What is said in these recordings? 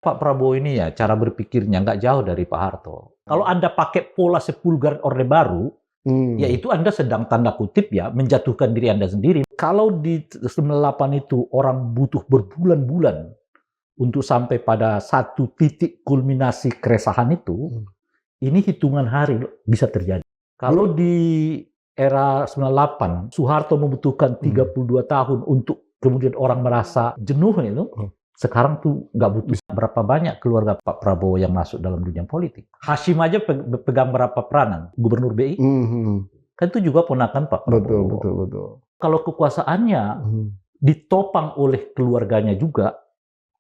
Pak Prabowo ini ya cara berpikirnya nggak jauh dari Pak Harto. Kalau Anda pakai pola sepulgar Orde Baru, yaitu Anda sedang tanda kutip ya menjatuhkan diri Anda sendiri. Kalau di 98 itu orang butuh berbulan-bulan untuk sampai pada satu titik kulminasi keresahan itu, ini hitungan hari bisa terjadi. Kalau di era 98, Soeharto membutuhkan 32 tahun untuk kemudian orang merasa jenuh itu, sekarang tuh nggak butuh berapa banyak keluarga Pak Prabowo yang masuk dalam dunia politik. Hashim aja pegang berapa peranan, gubernur BI. Kan itu juga ponakan Pak Prabowo. Betul. Kalau kekuasaannya ditopang oleh keluarganya juga,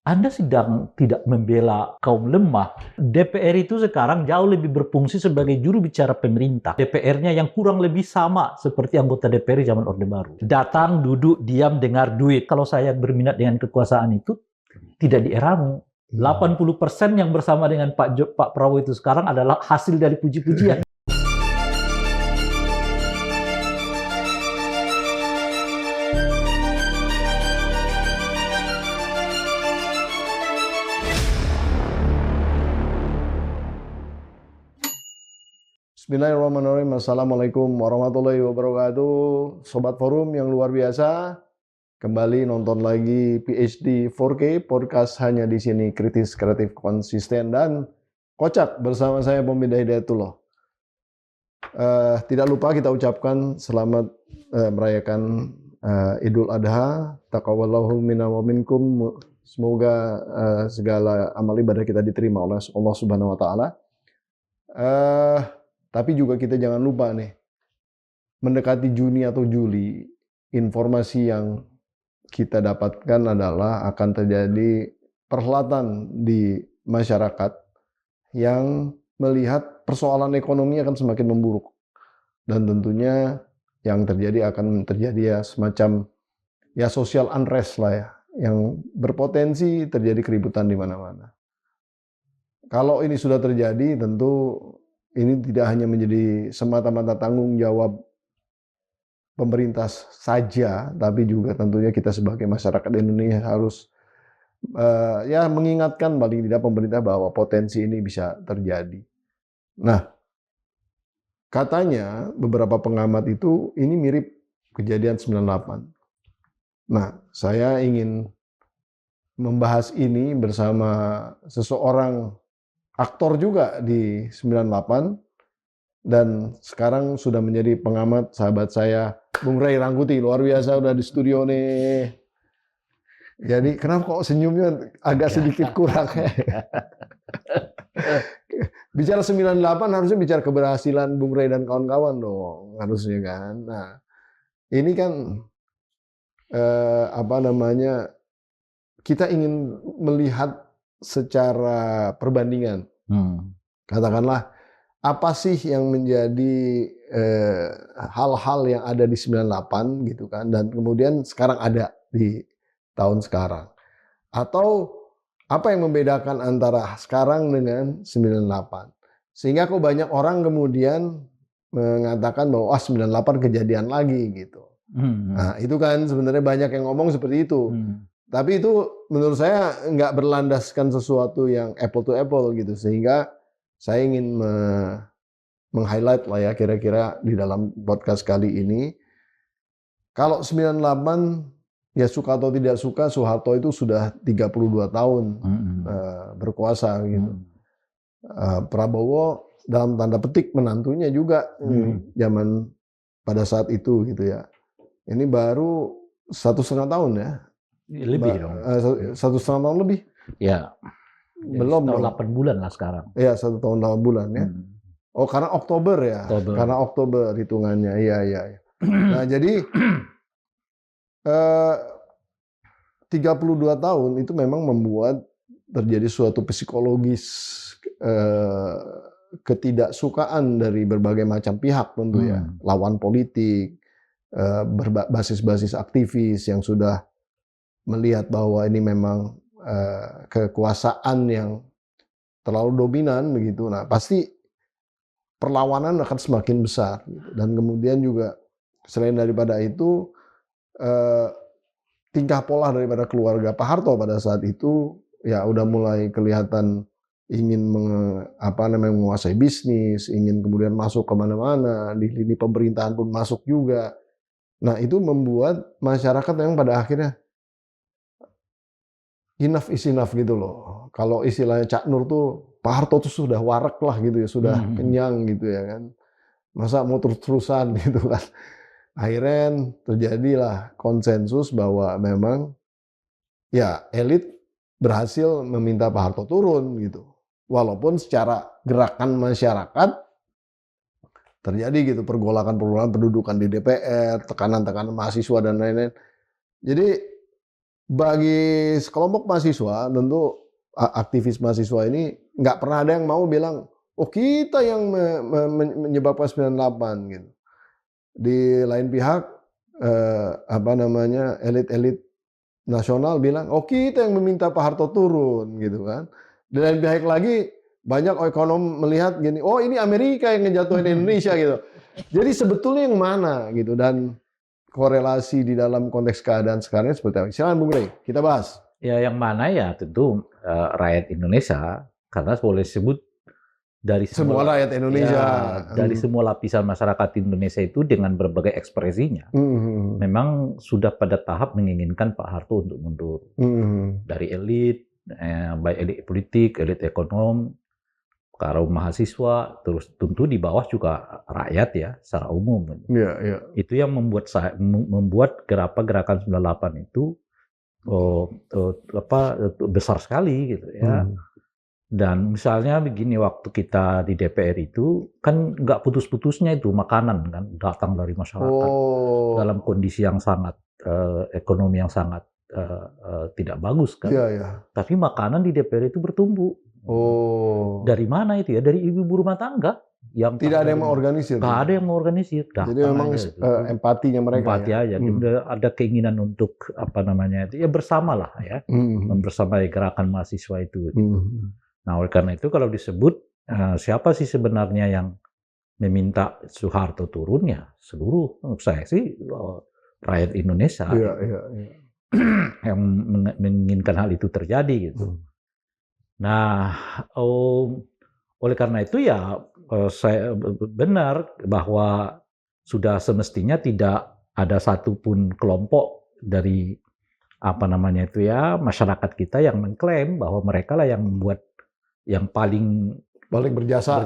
Anda sedang tidak membela kaum lemah. DPR itu sekarang jauh lebih berfungsi sebagai juru bicara pemerintah. DPR-nya yang kurang lebih sama seperti anggota DPR zaman Orde Baru. Datang, duduk, diam, dengar duit. Kalau saya berminat dengan kekuasaan itu, tidak di eramu. 80% yang bersama dengan Pak Prabowo itu sekarang adalah hasil dari puji-pujian. Bismillahirrahmanirrahim. Assalamualaikum warahmatullahi wabarakatuh. Sobat Forum yang luar biasa. Kembali nonton lagi PhD 4K podcast hanya di sini, kritis, kreatif, konsisten dan kocak bersama saya Pembina Hidayatullah. Tidak lupa kita ucapkan selamat merayakan Idul Adha. Taqabbalallahu minna wa minkum. Semoga segala amal ibadah kita diterima oleh Allah Subhanahu wa taala. Tapi juga kita jangan lupa nih, mendekati Juni atau Juli, informasi yang kita dapatkan adalah akan terjadi perhelatan di masyarakat yang melihat persoalan ekonomi akan semakin memburuk. Dan tentunya yang terjadi akan terjadi ya semacam ya social unrest lah ya, yang berpotensi terjadi keributan di mana-mana. Kalau ini sudah terjadi, tentu ini tidak hanya menjadi semata-mata tanggung jawab pemerintah saja, tapi juga tentunya kita sebagai masyarakat Indonesia harus ya mengingatkan paling tidak pemerintah bahwa potensi ini bisa terjadi. Nah, katanya beberapa pengamat itu ini mirip kejadian 98. Nah, saya ingin membahas ini bersama seseorang aktor juga di 98 dan sekarang sudah menjadi pengamat, sahabat saya Bung Ray Rangkuti, luar biasa udah di studio nih. Jadi kenapa kok senyumnya agak sedikit kurang? Bicara 98 harusnya bicara keberhasilan Bung Ray dan kawan-kawan dong, harusnya kan. Nah, ini kan kita ingin melihat secara perbandingan. Katakanlah, apa sih yang menjadi hal-hal yang ada di 98 gitu kan, dan kemudian sekarang ada di tahun sekarang. Atau apa yang membedakan antara sekarang dengan 98. Sehingga kok banyak orang kemudian mengatakan bahwa 98 kejadian lagi gitu. Nah, itu kan sebenarnya banyak yang ngomong seperti itu. Tapi itu menurut saya nggak berlandaskan sesuatu yang apple to apple gitu. Sehingga saya ingin meng-highlight lah ya kira-kira di dalam podcast kali ini. Kalau 98, ya suka atau tidak suka, Soeharto itu sudah 32 tahun berkuasa gitu. Prabowo dalam tanda petik menantunya juga zaman pada saat itu gitu ya. Ini baru 1,5 tahun ya. Lebih dong. 1,5 tahun lebih. Ya. Belum dong. 8 bulan lah sekarang. Iya, 1 tahun 8 bulan ya. Oh, karena Oktober ya. Karena Oktober hitungannya. Iya. Nah, jadi 32 tahun itu memang membuat terjadi suatu psikologis ketidaksukaan dari berbagai macam pihak tentu ya. Lawan politik, berbasis-basis aktivis yang sudah melihat bahwa ini memang kekuasaan yang terlalu dominan begitu. Nah, pasti perlawanan akan semakin besar gitu. Dan kemudian juga selain daripada itu tingkah pola daripada keluarga Pak Harto pada saat itu ya udah mulai kelihatan ingin menguasai bisnis, ingin kemudian masuk ke mana-mana, di lini pemerintahan pun masuk juga. Nah, itu membuat masyarakat yang pada akhirnya enough is enough gitu loh. Kalau istilahnya Cak Nur tuh, Pak Harto tuh sudah warak lah gitu ya, sudah kenyang gitu ya kan. Masa mau terus-terusan gitu kan. Akhirnya terjadilah konsensus bahwa memang ya elit berhasil meminta Pak Harto turun gitu. Walaupun secara gerakan masyarakat terjadi gitu pergolakan pendudukan di DPR, tekanan-tekanan mahasiswa dan lain-lain. Jadi bagi sekelompok mahasiswa, tentu aktivis mahasiswa ini nggak pernah ada yang mau bilang, oh kita yang menyebabkan 98 gitu. Di lain pihak, elit-elit nasional bilang, oh kita yang meminta Pak Harto turun gitu kan. Di lain pihak lagi banyak ekonom melihat gini, oh ini Amerika yang ngejatuhin Indonesia gitu. Jadi sebetulnya yang mana gitu, dan korelasi di dalam konteks keadaan sekarang seperti apa? Silakan Bung Rey, kita bahas. Ya yang mana ya tentu rakyat Indonesia, karena boleh sebut dari semua rakyat Indonesia, dari semua lapisan masyarakat Indonesia itu dengan berbagai ekspresinya, memang sudah pada tahap menginginkan Pak Harto untuk mundur. Dari elit, baik elit politik, elit ekonom, kaum mahasiswa, terus tentu di bawah juga rakyat ya secara umum. Itu yang membuat gerakan 98 itu besar sekali gitu ya. Dan misalnya begini, waktu kita di DPR itu kan nggak putus-putusnya itu makanan kan datang dari masyarakat dalam kondisi yang sangat ekonomi yang sangat tidak bagus kan. Tapi makanan di DPR itu bertumbuh. Dari mana itu ya? Dari ibu-ibu rumah tangga yang tidak ada yang mengorganisir. Nggak ada yang mengorganisir. Jadi memang empatinya mereka. Empati aja. Ada keinginan untuk itu ya bersama lah ya, membersamai gerakan mahasiswa itu. Nah oleh karena itu kalau disebut siapa sih sebenarnya yang meminta Soeharto turun, ya seluruh saya sih rakyat Indonesia yang menginginkan hal itu terjadi gitu. Nah, oleh karena itu ya saya benar bahwa sudah semestinya tidak ada satupun kelompok dari masyarakat kita yang mengklaim bahwa mereka lah yang membuat yang paling berjasa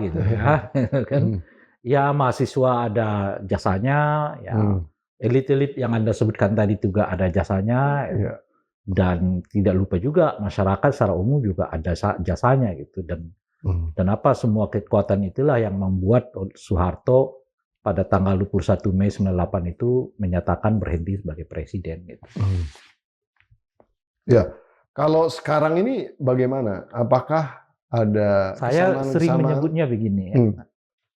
gitu ya. Kan ya mahasiswa ada jasanya, ya elit-elit yang Anda sebutkan tadi juga ada jasanya. Dan tidak lupa juga masyarakat secara umum juga ada jasanya gitu, dan semua kekuatan itulah yang membuat Soeharto pada tanggal 21 Mei 98 itu menyatakan berhenti sebagai presiden gitu. Ya, kalau sekarang ini bagaimana? Apakah ada saya sering menyebutnya begini ya.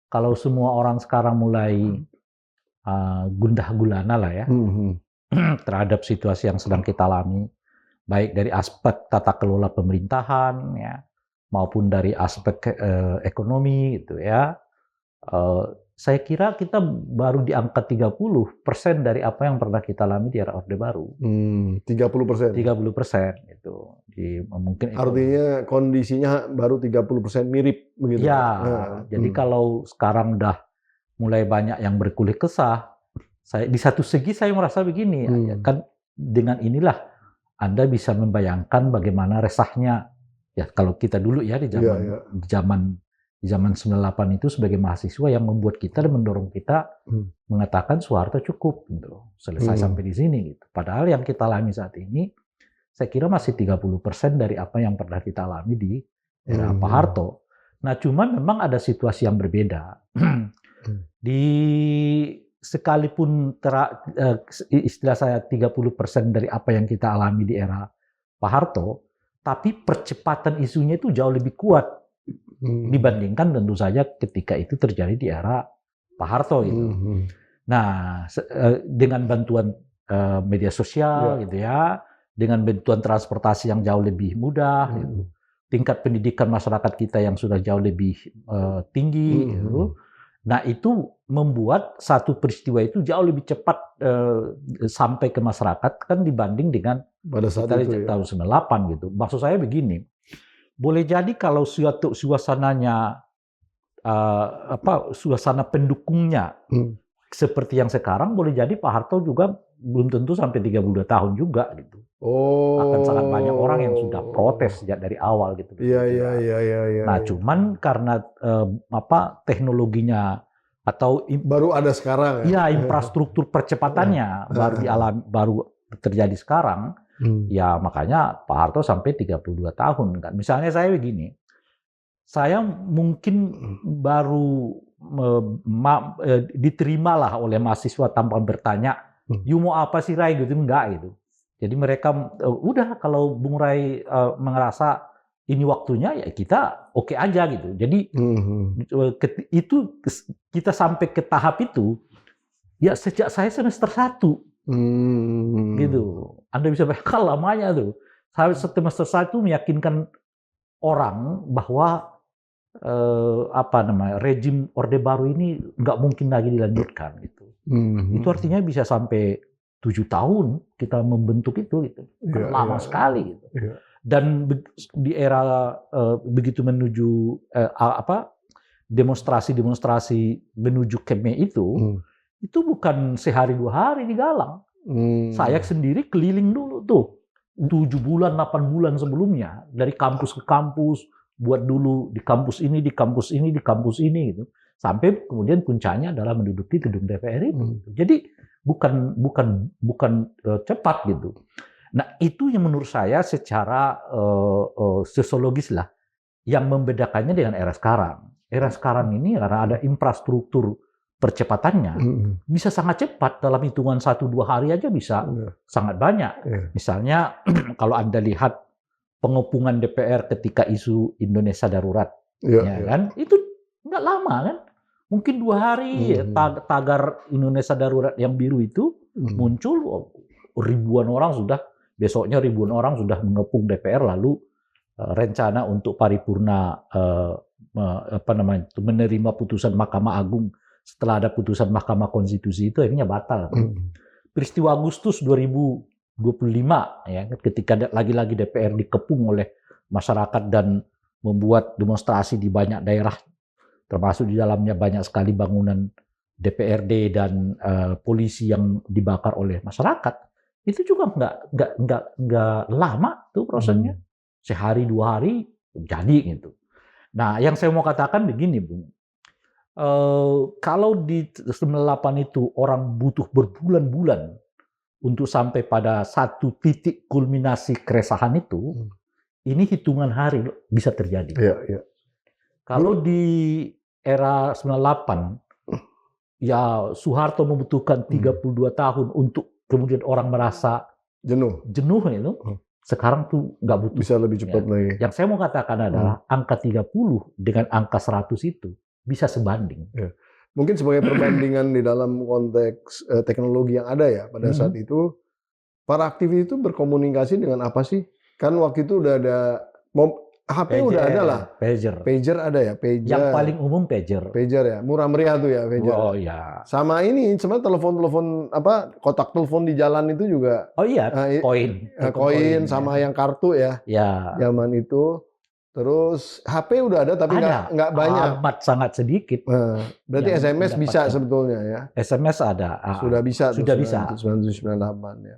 Kalau semua orang sekarang mulai gundah gulana lah ya terhadap situasi yang sedang kita alami, baik dari aspek tata kelola pemerintahan ya, maupun dari aspek ekonomi gitu ya. Saya kira kita baru di angka 30% dari apa yang pernah kita alami di era Orde Baru. 30%? 30% itu. Mungkin artinya kondisinya baru 30% mirip begitu? Ya, jadi kalau sekarang udah mulai banyak yang berkeluh kesah, di satu segi saya merasa begini, kan dengan inilah Anda bisa membayangkan bagaimana resahnya ya kalau kita dulu ya di zaman 98 itu sebagai mahasiswa, yang membuat kita dan mendorong kita mengatakan Soeharto cukup gitu. Selesai sampai di sini gitu. Padahal yang kita alami saat ini saya kira masih 30% dari apa yang pernah kita alami di era Pak Harto. Nah, cuman memang ada situasi yang berbeda. Sekalipun istilah saya 30% dari apa yang kita alami di era Pak Harto, tapi percepatan isunya itu jauh lebih kuat dibandingkan tentu saja ketika itu terjadi di era Pak Harto gitu. Nah, dengan bantuan media sosial gitu ya, dengan bantuan transportasi yang jauh lebih mudah, tingkat pendidikan masyarakat kita yang sudah jauh lebih tinggi gitu, Nah, itu membuat satu peristiwa itu jauh lebih cepat sampai ke masyarakat kan dibanding dengan pada saat kita itu ya. tahun 98 gitu. Maksud saya begini, boleh jadi kalau suatu suasananya suasana pendukungnya seperti yang sekarang, boleh jadi Pak Harto juga belum tentu sampai 32 tahun juga gitu. Akan sangat banyak orang yang sudah protes sejak dari awal gitu. Iya. Nah, cuman karena teknologinya atau baru ada sekarang ya infrastruktur percepatannya baru terjadi sekarang, ya makanya Pak Harto sampai 32 tahun kan. Misalnya saya begini, saya mungkin baru diterimalah oleh mahasiswa tanpa bertanya, "You mau apa sih Rai?" gitu, enggak gitu. Jadi mereka udah kalau Bung Rai merasa ini waktunya ya kita oke aja gitu. Jadi itu kita sampai ke tahap itu ya sejak saya semester 1 gitu. Anda bisa bayangkan lamanya tuh. Saya semester 1 meyakinkan orang bahwa rejim Orde Baru ini nggak mungkin lagi dilanjutkan gitu. Itu artinya bisa sampai 7 tahun kita membentuk itu gitu. Kan lama sekali gitu. Dan di era begitu menuju demonstrasi menuju Keme itu bukan sehari 2 hari digalang. Saya sendiri keliling dulu tuh 7 bulan 8 bulan sebelumnya dari kampus ke kampus, buat dulu di kampus ini, di kampus ini, di kampus ini gitu. Sampai kemudian puncaknya adalah menduduki gedung DPR itu. Jadi bukan cepat gitu. Nah, itu yang menurut saya secara sosiologis lah yang membedakannya dengan era sekarang. Era sekarang ini karena ada infrastruktur percepatannya bisa sangat cepat, dalam hitungan 1-2 hari aja bisa sangat banyak. Misalnya kalau Anda lihat pengepungan DPR ketika isu Indonesia darurat, kan itu nggak lama kan, mungkin 2 hari tagar Indonesia darurat yang biru itu muncul, besoknya ribuan orang sudah mengepung DPR, lalu rencana untuk paripurna menerima putusan Mahkamah Agung setelah ada putusan Mahkamah Konstitusi itu akhirnya batal. Peristiwa Agustus 2025 ya, ketika lagi-lagi DPR dikepung oleh masyarakat dan membuat demonstrasi di banyak daerah, termasuk di dalamnya banyak sekali bangunan DPRD dan polisi yang dibakar oleh masyarakat. Itu juga nggak lama tuh prosesnya, sehari 2 hari jadi gitu. Nah, yang saya mau katakan begini, Bung. Kalau di 98 itu orang butuh berbulan-bulan untuk sampai pada satu titik kulminasi keresahan itu, ini hitungan hari bisa terjadi. Kalau di era 98, ya Soeharto membutuhkan 32 tahun untuk kemudian orang merasa jenuh itu. Sekarang tuh nggak butuh. Bisa lebih cepat lagi. Yang saya mau katakan adalah angka 30 dengan angka 100 itu bisa sebanding. Mungkin sebagai perbandingan di dalam konteks teknologi yang ada ya pada saat itu, para aktivis itu berkomunikasi dengan apa sih? Kan waktu itu udah ada HP udah ada lah. Pager ada ya, pager. Yang paling umum pager. Pager ya, murah meriah tuh ya pager. Oh iya. Sama ini, sebenarnya telepon kotak telepon di jalan itu juga. Oh iya, koin sama yang kartu ya. Ya. Zaman itu. Terus HP udah ada tapi nggak banyak. Amat sangat sedikit. Berarti SMS bisa sebetulnya ya. SMS ada. Sudah bisa. Sudah bisa. 9798 ya.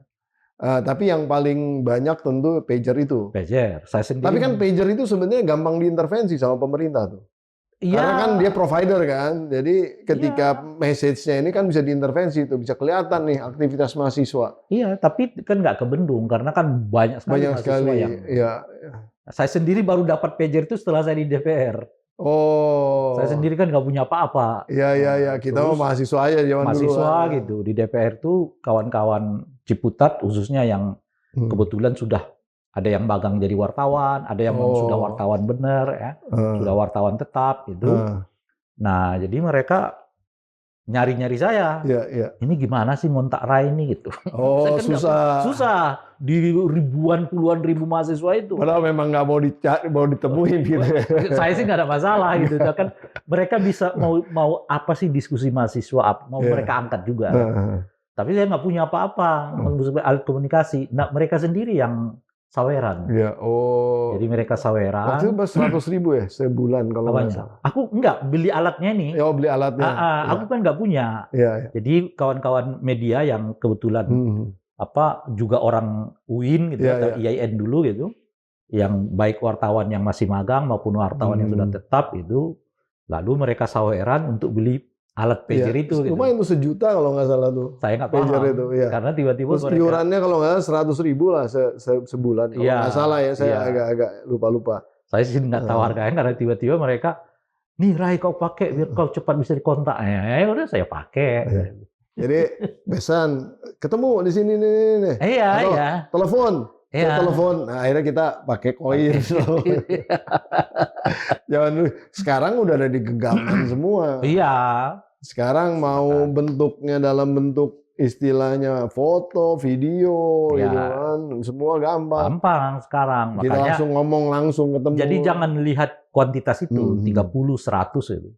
Tapi yang paling banyak tentu pager itu. Pager. Saya sendiri. Tapi kan pager itu sebenarnya gampang diintervensi sama pemerintah tuh. Iya. Karena kan dia provider kan. Jadi ketika message-nya ini kan bisa diintervensi itu, bisa kelihatan nih aktivitas mahasiswa. Iya, tapi kan nggak kebendung karena kan banyak sekali mahasiswa yang. Iya. Saya sendiri baru dapat pager itu setelah saya di DPR. Oh. Saya sendiri kan nggak punya apa-apa. Iya. Kita mau mahasiswa aja zaman dulu. Mahasiswa gitu. Di DPR tuh kawan-kawan Ciputat khususnya yang kebetulan sudah ada yang magang jadi wartawan, ada yang sudah wartawan bener ya, sudah wartawan tetap gitu. Nah, jadi mereka nyari-nyari saya. Ini gimana sih ngontak Rai ini gitu. Oh, susah. Susah di puluhan ribu mahasiswa itu. Padahal memang nggak mau ditemuin gitu. Saya sih nggak ada masalah gitu. Kan mereka bisa mau apa sih diskusi mahasiswa, mau mereka angkat juga. Tapi saya nggak punya apa-apa alat komunikasi. Nah, mereka sendiri yang saweran. Jadi mereka saweran. Waktu itu 100.000 ya sebulan kalau nggak salah. Aku enggak beli alatnya nih. Beli alatnya. Aku kan nggak punya. Jadi kawan-kawan media yang kebetulan juga orang UIN gitu atau IAIN dulu gitu, yang baik wartawan yang masih magang maupun wartawan yang sudah tetap itu, lalu mereka saweran untuk beli alat pager itu. Lumayan tuh 1 juta kalau nggak salah tuh. Saya nggak paham. Itu, karena tiba-tiba terus iurannya kalau nggak salah 100.000 lah sebulan. Kalau nggak salah ya, saya agak lupa. Saya sih nggak tahu harganya karena tiba-tiba mereka, nih Rai kau pakai biar kau cepat bisa dikontak. Ya udah saya pakai. Jadi besan ketemu di sini nih. Iya. Telepon. Telepon. Nah, akhirnya kita pakai koin. Jangan dulu. Sekarang udah ada di genggaman semua. Iya. Sekarang mau bentuknya dalam bentuk istilahnya foto, video, gitu kan, semua gampang. Gampang sekarang. Kita makanya, langsung ngomong langsung ketemu. Jadi jangan lihat kuantitas itu 30, 100 itu.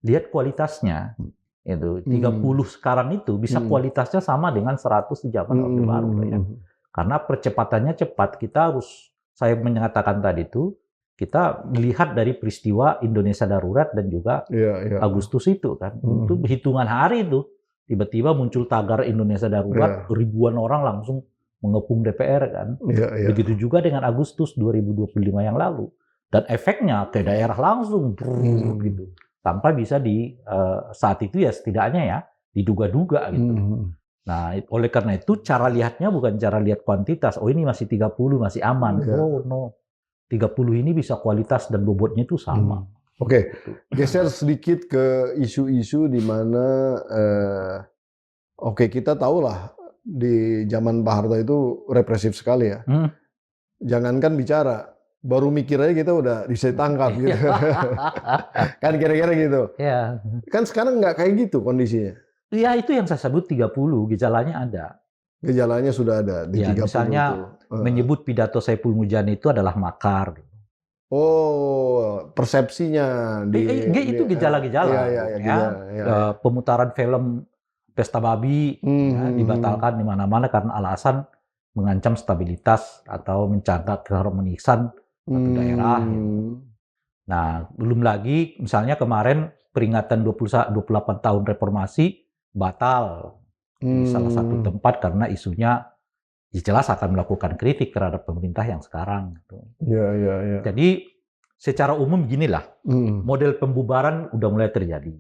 Lihat kualitasnya. Itu 30 sekarang itu bisa kualitasnya sama dengan 100 di zaman Orde Baru ya. Karena percepatannya cepat. Saya menyatakan tadi itu, kita melihat dari peristiwa Indonesia Darurat dan juga Agustus itu kan. Itu hitungan hari itu. Tiba-tiba muncul tagar Indonesia Darurat, ribuan orang langsung mengepung DPR kan. Begitu juga dengan Agustus 2025 yang lalu. Dan efeknya ke daerah langsung gitu. Sampai bisa saat itu ya setidaknya ya diduga-duga gitu. Nah, oleh karena itu cara lihatnya bukan cara lihat kuantitas. Oh ini masih 30, masih aman. Oh no. 30 ini bisa kualitas dan bobotnya itu sama. Oke, geser sedikit ke isu-isu di mana kita tahu lah di zaman Pak Harto itu represif sekali ya. Jangankan bicara, baru mikir aja kita udah bisa ditangkap gitu. Kan kira-kira gitu. Kan sekarang nggak kayak gitu kondisinya. Iya, itu yang saya sebut 30, gejalanya ada. Gejalanya sudah ada di 30 misalnya itu. Menyebut pidato Saiful Mujani itu adalah makar. Oh, persepsinya itu gejala-gejala. Pemutaran film Pesta Babi dibatalkan di mana-mana karena alasan mengancam stabilitas atau mencegah keharmonisan satu daerah. Nah, belum lagi misalnya kemarin peringatan 28 tahun reformasi batal di salah satu tempat karena isunya jelas akan melakukan kritik terhadap pemerintah yang sekarang. Jadi secara umum beginilah, model pembubaran udah mulai terjadi.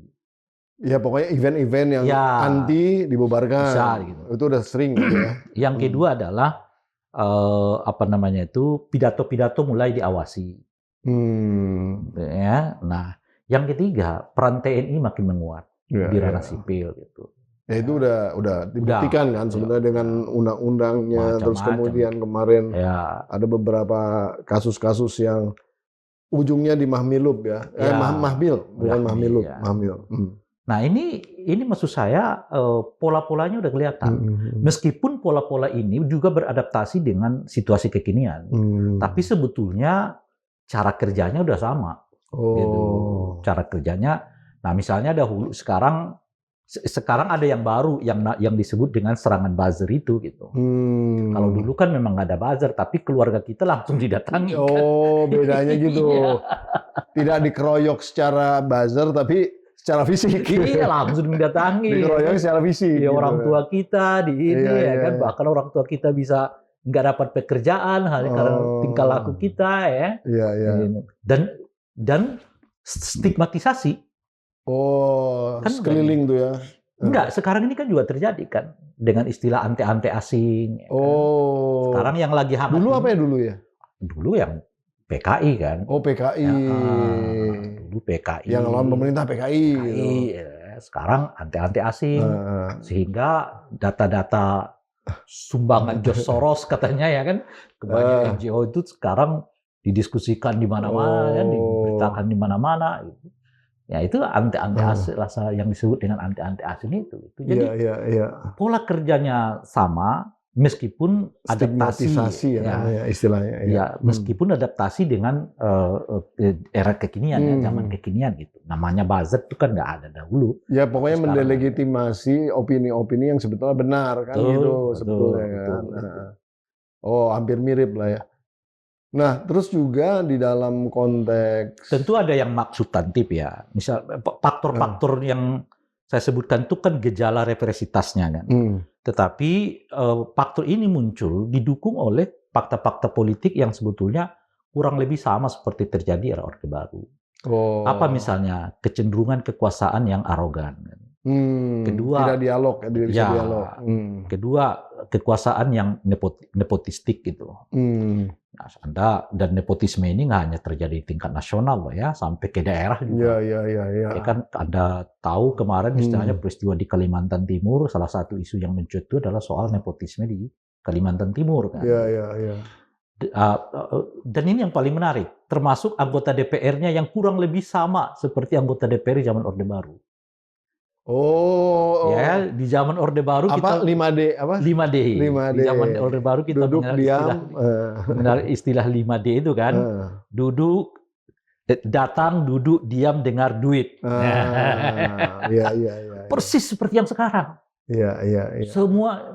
Ya pokoknya event-event yang anti dibubarkan. Bisa, gitu. Itu udah sering ya. Yang kedua adalah pidato-pidato mulai diawasi. Nah, yang ketiga peran TNI makin menguat di ranah sipil gitu. Ya itu udah dibuktikan kan sebenarnya dengan undang-undangnya, terus kemudian kemarin ada beberapa kasus-kasus yang ujungnya di Mahmilub ya. Mahmil, bukan Mahmilub, Mahmil. Nah, ini maksud saya pola-polanya udah kelihatan. Meskipun pola-pola ini juga beradaptasi dengan situasi kekinian. Tapi sebetulnya cara kerjanya udah sama. Gitu. Cara kerjanya, nah misalnya dahulu sekarang ada yang baru yang disebut dengan serangan buzzer itu gitu. Kalau dulu kan memang nggak ada buzzer, tapi keluarga kita langsung didatangi. Oh, bedanya gitu. Tidak dikeroyok secara buzzer, tapi secara fisik. Iya, langsung didatangi. Dikeroyok secara fisik. Ya, gitu. Orang tua kita kan bahkan orang tua kita bisa nggak dapat pekerjaan karena tingkah laku kita ya. Dan stigmatisasi. Oh, kan sekeliling tuh ya. Enggak, sekarang ini kan juga terjadi kan dengan istilah ante-ante asing. Oh. Sekarang yang lagi hangat. Dulu apa ya dulu ya? Dulu yang PKI kan. Oh, PKI. Dulu PKI. Yang lawan pemerintah PKI. Sekarang ante-ante asing. Sehingga data-data sumbangan George Soros katanya ya kan, kebanyakan NGO itu sekarang didiskusikan di mana-mana, diberitakan di mana-mana gitu. Ya itu anti-anti asing, rasa yang disebut dengan anti-anti asing itu. Jadi pola kerjanya sama, meskipun adaptasi, stigmatisasi ya namanya istilahnya. Ya, meskipun adaptasi dengan era kekinian, zaman kekinian gitu. Namanya buzzer itu kan nggak ada dahulu. Ya pokoknya mendelegitimasi opini-opini yang sebetulnya benar kan sebetulnya kan. Oh, hampir mirip lah ya. Nah, terus juga di dalam konteks... Tentu ada yang maksud substantif ya. Misal faktor-faktor yang saya sebutkan itu kan gejala represitasnya kan. Tetapi faktor ini muncul didukung oleh fakta-fakta politik yang sebetulnya kurang lebih sama seperti terjadi era Orde Baru. Apa misalnya? Kecenderungan kekuasaan yang arogan. Kedua, tidak dialog. Kedua, kekuasaan yang nepotistik gitu. Nah, dan nepotisme ini nggak hanya terjadi di tingkat nasional loh ya, sampai ke daerah juga. Ya kan Anda tahu kemarin misalnya peristiwa di Kalimantan Timur, salah satu isu yang mencuat itu adalah soal nepotisme di Kalimantan Timur kan. Dan ini yang paling menarik, termasuk anggota DPR-nya yang kurang lebih sama seperti anggota DPR zaman Orde Baru. Ya, di zaman Orde Baru kita 5D apa? 5D. Di zaman Orde Baru kita duduk mengenal istilah 5D itu kan. Duduk, datang, duduk, diam, dengar, duit. Persis seperti yang sekarang. Semua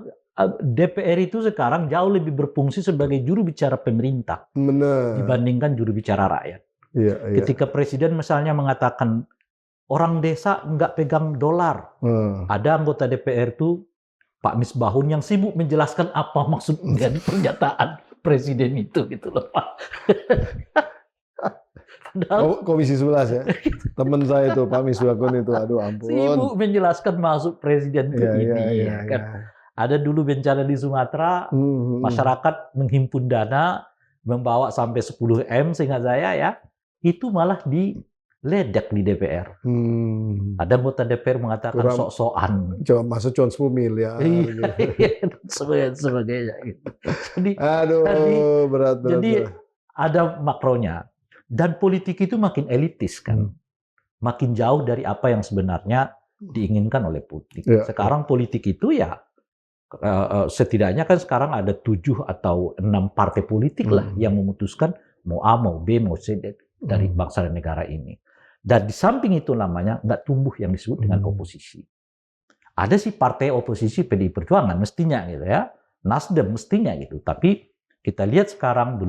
DPR itu sekarang jauh lebih berfungsi sebagai juru bicara pemerintah dibandingkan juru bicara rakyat. Ketika presiden misalnya mengatakan orang desa nggak pegang dolar. Ada anggota DPR itu, Pak Misbahun, yang sibuk menjelaskan apa maksud dari pernyataan presiden itu, gitu loh Pak. Komisi 11 ya, teman saya itu Pak Misbahun itu, aduh ampun. Sibuk menjelaskan maksud presiden itu kan. Ada dulu bencana di Sumatera, masyarakat menghimpun dana, membawa sampai 10 M seingat saya ya, itu malah ledak di DPR. Ada anggota DPR mengatakan sok-sokan. Masuk cuma 10 miliar. Sebagainya. Gitu. Berat. Jadi ada makronya. Dan politik itu makin elitis kan. Makin jauh dari apa yang sebenarnya diinginkan oleh politik. Sekarang politik itu ya, setidaknya kan sekarang ada 7 atau 6 partai politik lah yang memutuskan mau A, mau B, mau C dari bangsa dan negara ini. Dan di samping itu namanya nggak tumbuh yang disebut dengan oposisi. Ada sih partai oposisi PDI Perjuangan mestinya gitu ya, Nasdem mestinya gitu. Tapi kita lihat sekarang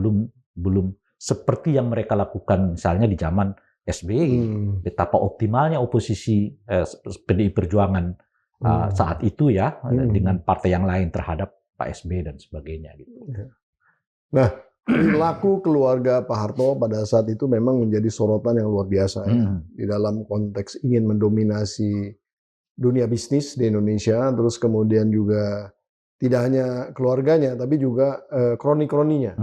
belum seperti yang mereka lakukan misalnya di zaman SBY. Betapa optimalnya oposisi PDI Perjuangan saat itu ya dengan partai yang lain terhadap Pak SBY dan sebagainya gitu. Nah, perilaku keluarga Pak Harto pada saat itu memang menjadi sorotan yang luar biasa ya, di dalam konteks ingin mendominasi dunia bisnis di Indonesia, terus kemudian juga tidak hanya keluarganya tapi juga kroni-kroninya.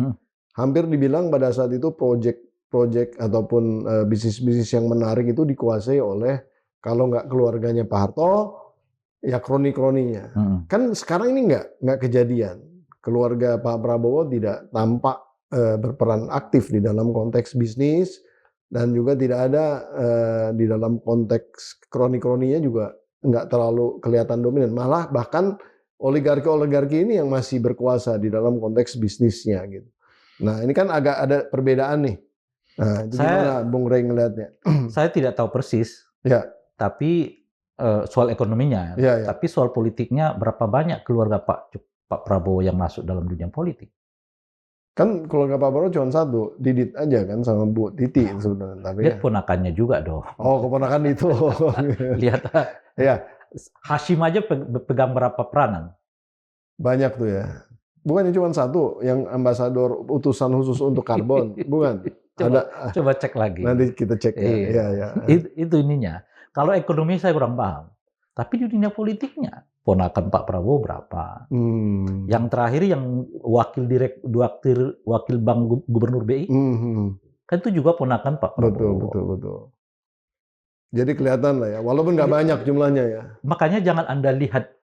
Hampir dibilang pada saat itu proyek ataupun bisnis-bisnis yang menarik itu dikuasai oleh, kalau nggak keluarganya Pak Harto, ya kroni-kroninya. Kan sekarang ini nggak kejadian. Keluarga Pak Prabowo tidak tampak berperan aktif di dalam konteks bisnis, dan juga tidak ada di dalam konteks kroni-kroninya juga nggak terlalu kelihatan dominan. Malah bahkan oligarki ini yang masih berkuasa di dalam konteks bisnisnya gitu. Nah ini kan agak ada perbedaan nih. Nah itu gimana Bung Rey ngelihatnya? Saya tidak tahu persis. Tapi soal ekonominya. Tapi soal politiknya, berapa banyak keluarga Pak Prabowo yang masuk dalam dunia politik? Kan keluarga Pak Prabowo cuma satu, Didit aja kan sama Bu Titi sebenarnya. Tapi lihat ponakannya juga dong. Oh, keponakan itu. Lihat. Hashim aja pegang berapa peranan? Banyak tuh ya. Bukannya cuma satu yang ambasador utusan khusus untuk karbon, bukan? Coba cek lagi. Nanti kita cek ya. Itu ininya. Kalau ekonomi saya kurang paham. Tapi di dunia politiknya, ponakan Pak Prabowo berapa? Yang terakhir yang wakil bank gubernur BI, kan itu juga ponakan Pak Prabowo. Betul. Jadi kelihatan lah ya, walaupun nggak banyak jumlahnya ya. Makanya jangan Anda lihat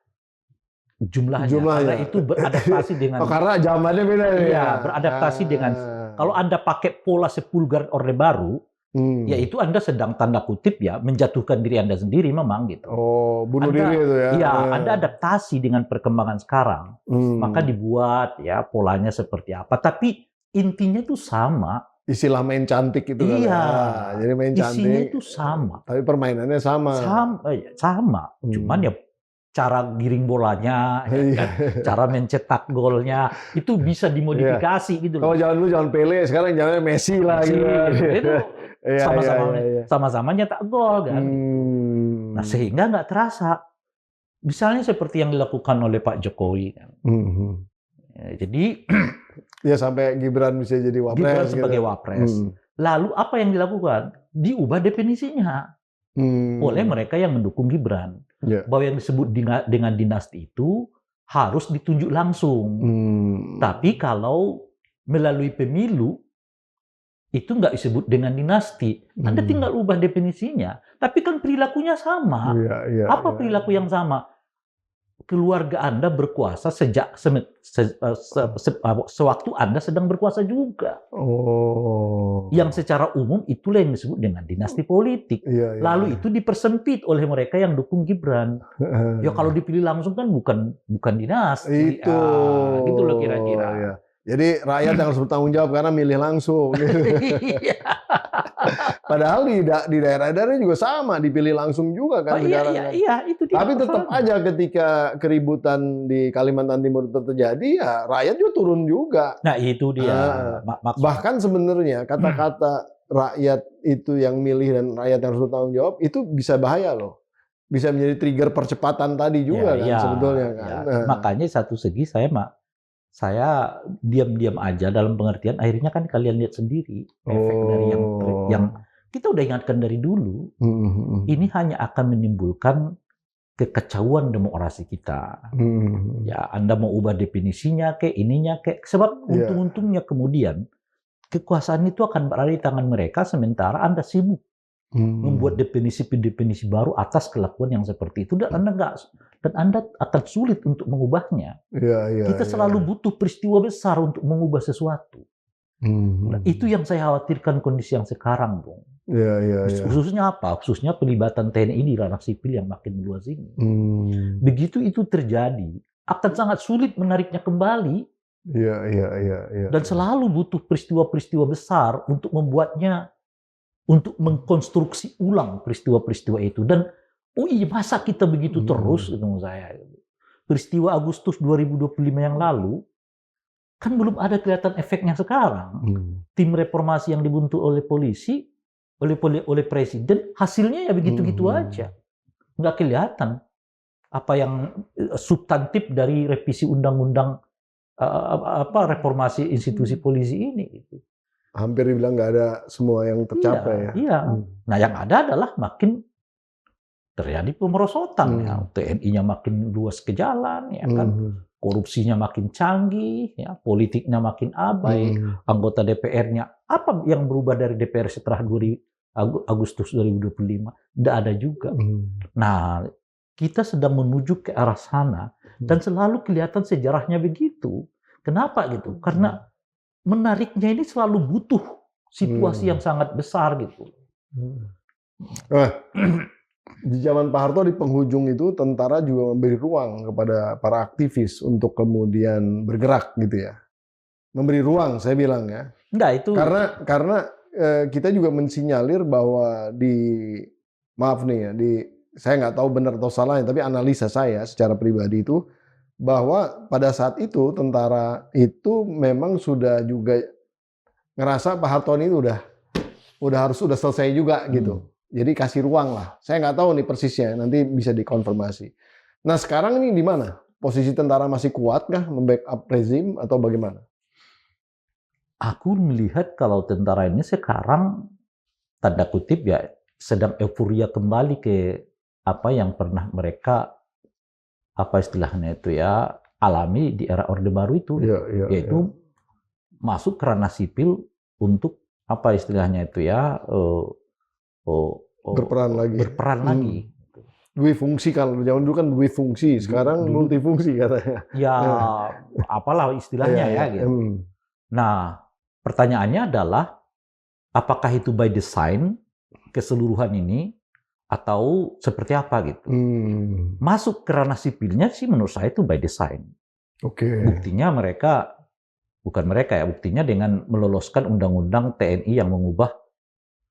jumlahnya. Karena itu beradaptasi dengan. Karena zamannya beda ya. Iya, beradaptasi dengan. Kalau Anda pakai pola sepulgar Orde Baru, Yaitu Anda sedang tanda kutip ya menjatuhkan diri Anda sendiri memang gitu. Oh, bunuh diri itu ya? Iya, Anda adaptasi dengan perkembangan sekarang, maka dibuat ya polanya seperti apa. Tapi intinya itu sama. Istilah main cantik itu kan Iya, ya. Jadi main cantik. Isinya itu sama. Tapi permainannya sama. Sama. Cuman ya cara giring bolanya, cara mencetak golnya itu bisa dimodifikasi gitu. Kalau zaman dulu jangan Pele, sekarang jangan Messi lah gitu. Itu sama-sama nyetak gol kan. Nah sehingga nggak terasa. Misalnya seperti yang dilakukan oleh Pak Jokowi kan. Ya, jadi ya sampai Gibran bisa jadi wapres. Gibran sebagai wapres. Lalu apa yang dilakukan? Diubah definisinya oleh mereka yang mendukung Gibran. Bahwa yang disebut dengan dinasti itu harus ditunjuk langsung. Tapi kalau melalui pemilu itu nggak disebut dengan dinasti. Anda tinggal ubah definisinya. Tapi kan perilakunya sama. Apa perilaku yang sama? Keluarga Anda berkuasa sejak sewaktu Anda sedang berkuasa juga. Yang secara umum itulah yang disebut dengan dinasti politik. Lalu itu dipersempit oleh mereka yang dukung Gibran. Ya kalau dipilih langsung kan bukan dinasti. Itu. Gitu loh kira-kira. Jadi rakyat yang harus bertanggung jawab karena milih langsung. Padahal di daerah-daerah juga sama, dipilih langsung juga kan. Iya, itu dia. Tapi tetap aja ketika keributan di Kalimantan Timur itu terjadi, ya rakyat juga turun juga. Nah itu dia. Bahkan sebenarnya kata-kata rakyat itu yang milih dan rakyat yang harus bertanggung jawab itu bisa bahaya loh. Bisa menjadi trigger percepatan tadi juga sebetulnya kan. Makanya satu segi saya diam-diam aja dalam pengertian akhirnya kan kalian lihat sendiri efek dari yang kita udah ingatkan dari dulu. Ini hanya akan menimbulkan kekacauan demokrasi kita. Ya Anda mau ubah definisinya ininya sebab untung-untungnya kemudian kekuasaan itu akan berada di tangan mereka sementara Anda sibuk membuat definisi-definisi baru atas kelakuan yang seperti itu dan Anda akan sulit untuk mengubahnya. Kita selalu butuh peristiwa besar untuk mengubah sesuatu. Nah, itu yang saya khawatirkan kondisi yang sekarang, Bung. Khususnya apa? Khususnya pelibatan TNI di ranah sipil yang makin meluas ini. Begitu itu terjadi, akan sangat sulit menariknya kembali. Dan selalu butuh peristiwa-peristiwa besar untuk membuatnya, untuk mengkonstruksi ulang peristiwa-peristiwa itu. Dan masa kita begitu terus, menurut saya. Peristiwa Agustus 2025 yang lalu, kan belum ada kelihatan efeknya sekarang. Tim reformasi yang dibentuk oleh polisi, oleh presiden, hasilnya ya begitu-gitu aja. Nggak kelihatan apa yang substantif dari revisi undang-undang reformasi institusi polisi ini. Gitu. Hampir dibilang nggak ada semua yang tercapai. Nah yang ada adalah makin terjadi pemerosotan, TNI-nya makin luas ke jalan, ya kan, korupsinya makin canggih, ya, politiknya makin abai, anggota DPR-nya apa yang berubah dari DPR setelah Agustus 2025? Tidak ada juga. Nah, kita sedang menuju ke arah sana dan selalu kelihatan sejarahnya begitu. Kenapa gitu? Karena menariknya ini selalu butuh situasi yang sangat besar gitu. Di zaman Pak Harto di penghujung itu tentara juga memberi ruang kepada para aktivis untuk kemudian bergerak gitu ya. Memberi ruang saya bilang ya. Enggak itu. Karena kita juga mensinyalir bahwa saya nggak tahu benar atau salah tapi analisa saya secara pribadi itu bahwa pada saat itu tentara itu memang sudah juga ngerasa Pak Harto ini udah selesai juga gitu. Jadi kasih ruang lah. Saya nggak tahu nih persisnya, nanti bisa dikonfirmasi. Nah sekarang ini di mana? Posisi tentara masih kuat kah membackup rezim atau bagaimana? Aku melihat kalau tentara ini sekarang tanda kutip ya sedang euforia kembali ke apa yang pernah mereka istilahnya itu ya alami di era Orde Baru itu, yaitu masuk ke ranah sipil untuk istilahnya itu ya. Berperan lagi. Dua fungsi, kalau zaman dulu kan dua fungsi, sekarang multifungsi katanya. Ya, apalah istilahnya gitu. Nah, pertanyaannya adalah apakah itu by design keseluruhan ini atau seperti apa gitu. Masuk ke ranah sipilnya sih menurut saya itu by design. Buktinya buktinya dengan meloloskan undang-undang TNI yang mengubah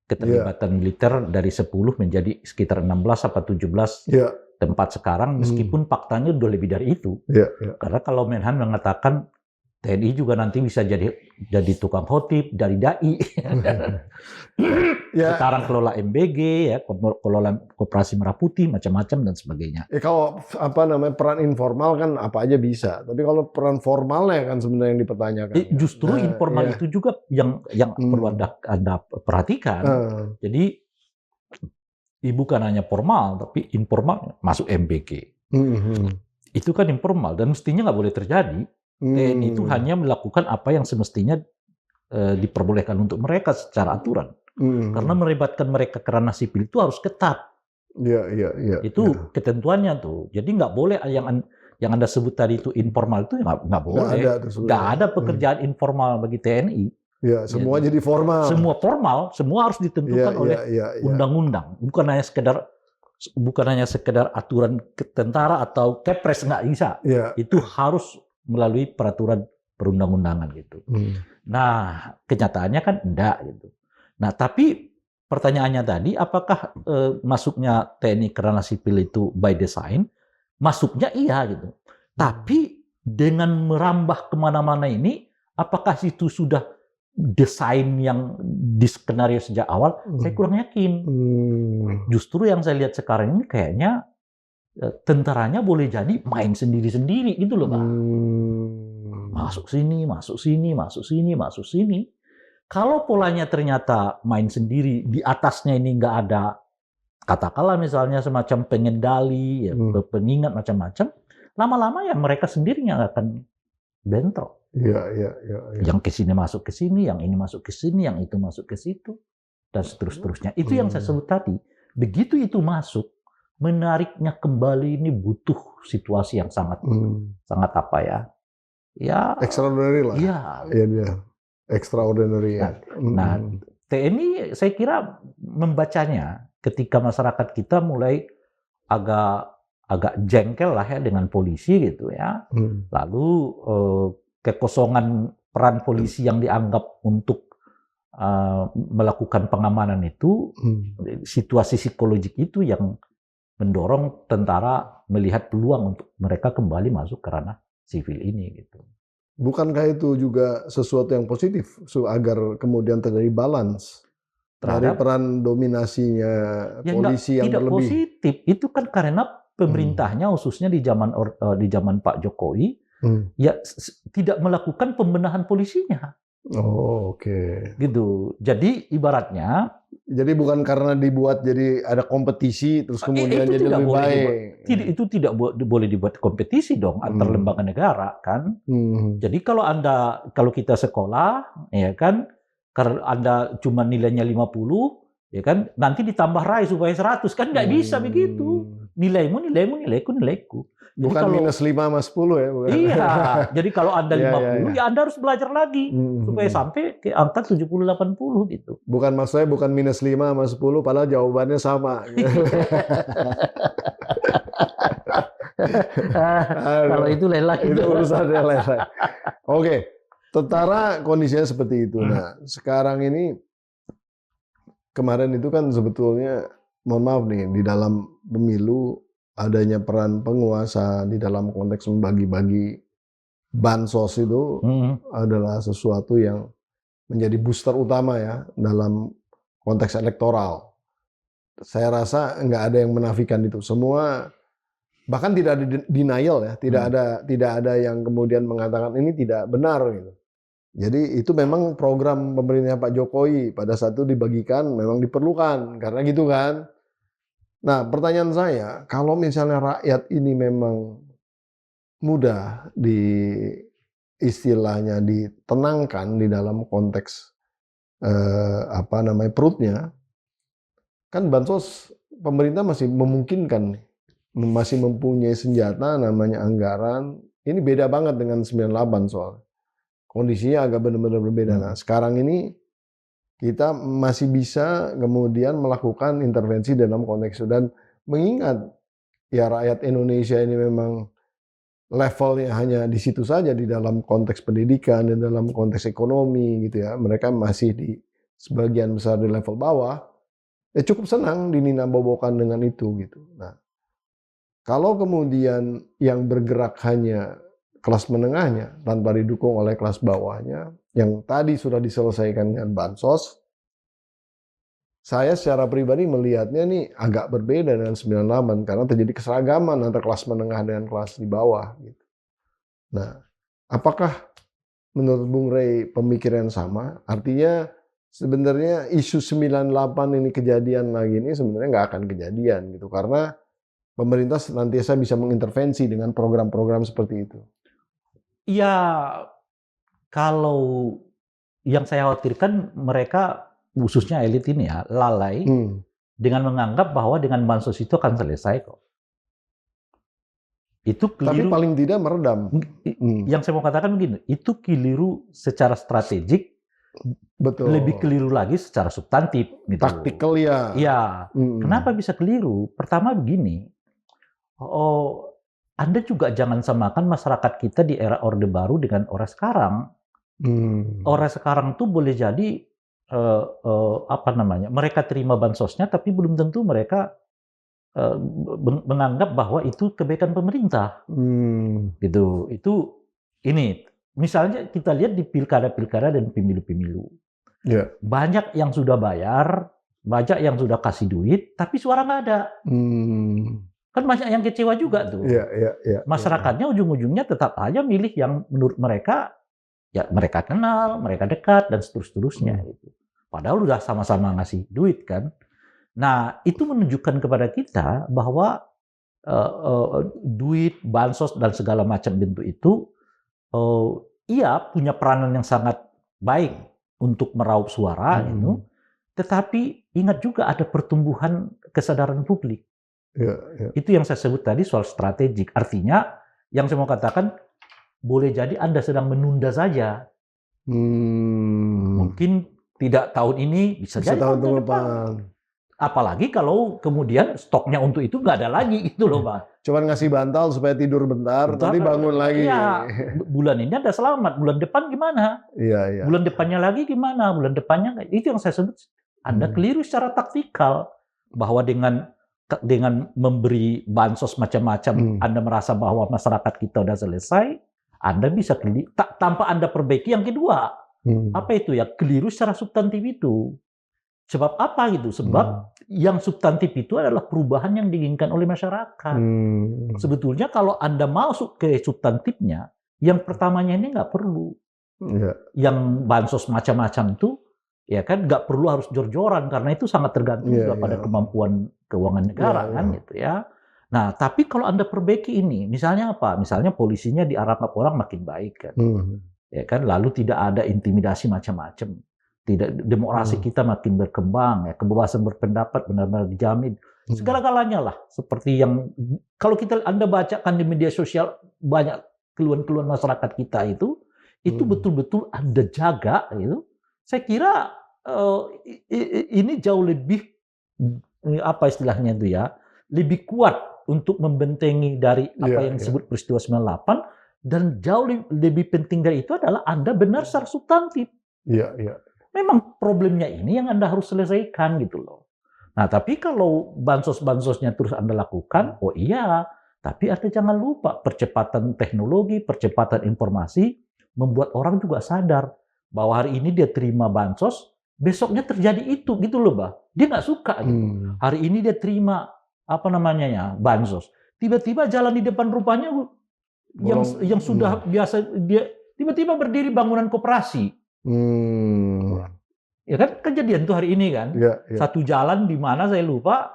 keterlibatan militer dari 10 menjadi sekitar 16 atau 17 tempat sekarang, meskipun faktanya udah lebih dari itu. Karena kalau Menhan mengatakan TNI juga nanti bisa jadi tukang khotib, dari dai. Sekarang kelola MBG, ya, kelola Koperasi Merah Putih, macam-macam dan sebagainya. Kalau peran informal kan apa aja bisa, tapi kalau peran formalnya kan sebenarnya yang dipertanyakan. Justru informal itu juga yang perlu Anda perhatikan. Jadi bukan hanya formal, tapi informal masuk MBG. Itu kan informal dan mestinya nggak boleh terjadi. TNI itu hanya melakukan apa yang semestinya diperbolehkan untuk mereka secara aturan. Karena melibatkan mereka ke ranah sipil itu harus ketat. Itu ketentuannya tuh. Jadi nggak boleh yang Anda sebut tadi itu informal itu nggak boleh. Nggak ada pekerjaan informal bagi TNI. Semua jadi formal. Semua formal, semua harus ditentukan oleh undang-undang. Bukan hanya sekedar aturan tentara atau kepres, nggak bisa. Itu harus melalui peraturan perundang-undangan gitu. Nah, kenyataannya kan enggak gitu. Nah, tapi pertanyaannya tadi, apakah masuknya TNI ke ranah sipil itu by design? Masuknya iya gitu. Tapi dengan merambah kemana-mana ini, apakah itu sudah desain yang di skenario sejak awal? Saya kurang yakin. Justru yang saya lihat sekarang ini kayaknya tentaranya boleh jadi main sendiri-sendiri gitu loh, Pak. Masuk sini, masuk sini, masuk sini, masuk sini. Kalau polanya ternyata main sendiri, di atasnya ini nggak ada, katakanlah misalnya semacam pengendali, pengingat macam-macam, lama-lama ya mereka sendiri yang akan bentrok. Yang ke sini masuk ke sini, yang ini masuk ke sini, yang itu masuk ke situ, dan seterusnya. Itu yang saya sebut tadi. Begitu itu masuk, menariknya kembali ini butuh situasi yang sangat apa ya? Ya extraordinary lah. Iya. Extraordinary ya. Nah, TNI saya kira membacanya ketika masyarakat kita mulai agak jengkel lah ya dengan polisi gitu ya. Lalu kekosongan peran polisi yang dianggap untuk melakukan pengamanan itu, situasi psikologik itu yang mendorong tentara melihat peluang untuk mereka kembali masuk ke ranah sipil ini gitu. Bukankah itu juga sesuatu yang positif agar kemudian terjadi balance dari peran dominasinya polisi yang tidak berlebih? Positif itu kan karena pemerintahnya khususnya di zaman Pak Jokowi ya tidak melakukan pembenahan polisinya. Gitu. Jadi ibaratnya. Jadi bukan karena dibuat jadi ada kompetisi terus kemudian jadi lebih baik. Itu tidak boleh dibuat kompetisi dong antar lembaga negara kan. Jadi kalau kita sekolah ya kan, karena Anda cuma nilainya 50 ya kan, nanti ditambah raih supaya 100 kan nggak bisa begitu. Nilaimu, nilaiku. Bukan minus 5 sama 10 ya? Bukan. Iya, jadi kalau Anda 50, ya Anda harus belajar lagi supaya sampai ke angka 70-80 gitu. Bukan maksudnya bukan minus 5 sama 10, padahal jawabannya sama. Kalau itu lain lagi. Itu urusannya lain. Oke, tentara kondisinya seperti itu. Nah, sekarang ini, kemarin itu kan sebetulnya, mohon maaf nih, di dalam pemilu, adanya peran penguasa di dalam konteks membagi-bagi bansos itu adalah sesuatu yang menjadi booster utama ya dalam konteks elektoral. Saya rasa nggak ada yang menafikan itu. Semua bahkan tidak ada denial ya, tidak ada yang kemudian mengatakan ini tidak benar gitu. Jadi itu memang program pemerintah Pak Jokowi pada saat itu dibagikan memang diperlukan karena gitu kan. Nah, pertanyaan saya, kalau misalnya rakyat ini memang mudah istilahnya ditenangkan di dalam konteks perutnya, kan bansos pemerintah masih memungkinkan, masih mempunyai senjata namanya anggaran. Ini beda banget dengan 98 soal. Kondisinya agak benar-benar berbeda. Nah, sekarang ini kita masih bisa kemudian melakukan intervensi dalam konteks itu. Dan mengingat ya rakyat Indonesia ini memang levelnya hanya di situ saja, di dalam konteks pendidikan, di dalam konteks ekonomi gitu ya. Mereka masih di sebagian besar di level bawah. Ya cukup senang dininabobokan dengan itu gitu. Nah, kalau kemudian yang bergerak hanya kelas menengahnya tanpa didukung oleh kelas bawahnya, yang tadi sudah diselesaikan dengan bansos, saya secara pribadi melihatnya nih agak berbeda dengan 98 karena terjadi keseragaman antara kelas menengah dengan kelas di bawah. Gitu. Nah, apakah menurut Bung Rey pemikiran sama? Artinya sebenarnya isu 98 ini kejadian lagi ini sebenarnya nggak akan kejadian gitu karena pemerintah senantiasa bisa mengintervensi dengan program-program seperti itu. Ya, kalau yang saya khawatirkan mereka, khususnya elit ini ya, lalai dengan menganggap bahwa dengan bansos itu akan selesai kok. Itu keliru. Tapi paling tidak meredam. Yang saya mau katakan begini, itu keliru secara strategik, betul. Lebih keliru lagi secara substantif. Gitu. Taktikal ya. Iya. Kenapa bisa keliru? Pertama begini, Anda juga jangan samakan masyarakat kita di era Orde Baru dengan orang sekarang. Orang sekarang tuh boleh jadi mereka terima bansosnya, tapi belum tentu mereka menganggap bahwa itu kebaikan pemerintah. Gitu. Itu ini misalnya kita lihat di pilkada-pilkada dan pemilu-pemilu. Yeah. Banyak yang sudah bayar, banyak yang sudah kasih duit, tapi suara nggak ada. Kan banyak yang kecewa juga tuh. Masyarakatnya ujung-ujungnya tetap aja milih yang menurut mereka ya mereka kenal, mereka dekat dan seterusnya. Gitu. Padahal udah sama-sama ngasih duit kan. Nah itu menunjukkan kepada kita bahwa duit, bansos dan segala macam bentuk itu iya punya peranan yang sangat baik untuk meraup suara gitu. Tetapi ingat juga ada pertumbuhan kesadaran publik. Itu yang saya sebut tadi soal strategik. Artinya yang saya mau katakan boleh jadi Anda sedang menunda saja. Mungkin tidak tahun ini, bisa jadi tahun depan. Apalagi kalau kemudian stoknya untuk itu nggak ada lagi gitu loh, Pak. Cuman ngasih bantal supaya tidur bentar, nanti bangun lagi. Iya, bulan ini ada selamat, bulan depan gimana? Iya. Bulan depannya lagi gimana? Bulan depannya itu yang saya sebut Anda keliru secara taktikal bahwa dengan memberi bansos macam-macam Anda merasa bahwa masyarakat kita udah selesai, Anda bisa keliru tanpa Anda perbaiki yang kedua. Apa itu ya? Keliru secara substantif itu. Sebab apa gitu? Sebab yang substantif itu adalah perubahan yang diinginkan oleh masyarakat. Sebetulnya kalau Anda masuk ke substantifnya, yang pertamanya ini nggak perlu. Yang bansos macam-macam itu, ya kan nggak perlu harus jor-joran karena itu sangat tergantung juga pada kemampuan keuangan negara kan gitu ya. Nah tapi kalau Anda perbaiki ini, misalnya apa? Misalnya polisinya diarahkan orang makin baik kan, ya kan. Lalu tidak ada intimidasi macam-macam. Tidak, demokrasi kita makin berkembang, ya, kebebasan berpendapat benar-benar dijamin. Segala-galanya lah, seperti yang kalau Anda bacakan di media sosial banyak keluhan-keluhan masyarakat kita itu betul-betul Anda jaga, gitu. Saya kira ini jauh lebih apa istilahnya itu ya, lebih kuat untuk membentengi dari apa yang disebut peristiwa 98 dan jauh lebih penting dari itu adalah Anda benar secara substantif. Memang problemnya ini yang Anda harus selesaikan gitu loh. Nah tapi kalau bansos-bansosnya terus Anda lakukan, oh iya, tapi Anda jangan lupa percepatan teknologi, percepatan informasi membuat orang juga sadar bahwa hari ini dia terima bansos, besoknya terjadi itu gitu loh, Bah. Dia nggak suka gitu. Hari ini dia terima bansos, tiba-tiba jalan di depan rumahnya yang sudah biasa dia tiba-tiba berdiri bangunan koperasi. Ya kan kejadian tuh hari ini kan. Satu jalan di mana saya lupa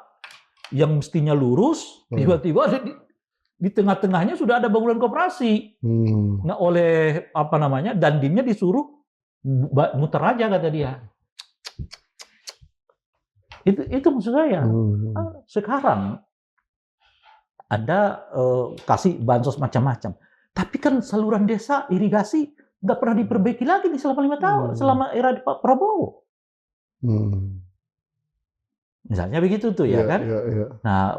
yang mestinya lurus tiba-tiba di tengah-tengahnya sudah ada bangunan koperasi. Nah oleh dandimnya disuruh muter aja kata dia. Itu maksud saya. Sekarang Anda kasih bansos macam-macam, tapi kan saluran desa irigasi nggak pernah diperbaiki lagi nih selama 5 tahun, selama era Pak Prabowo. Misalnya begitu tuh ya kan. Nah,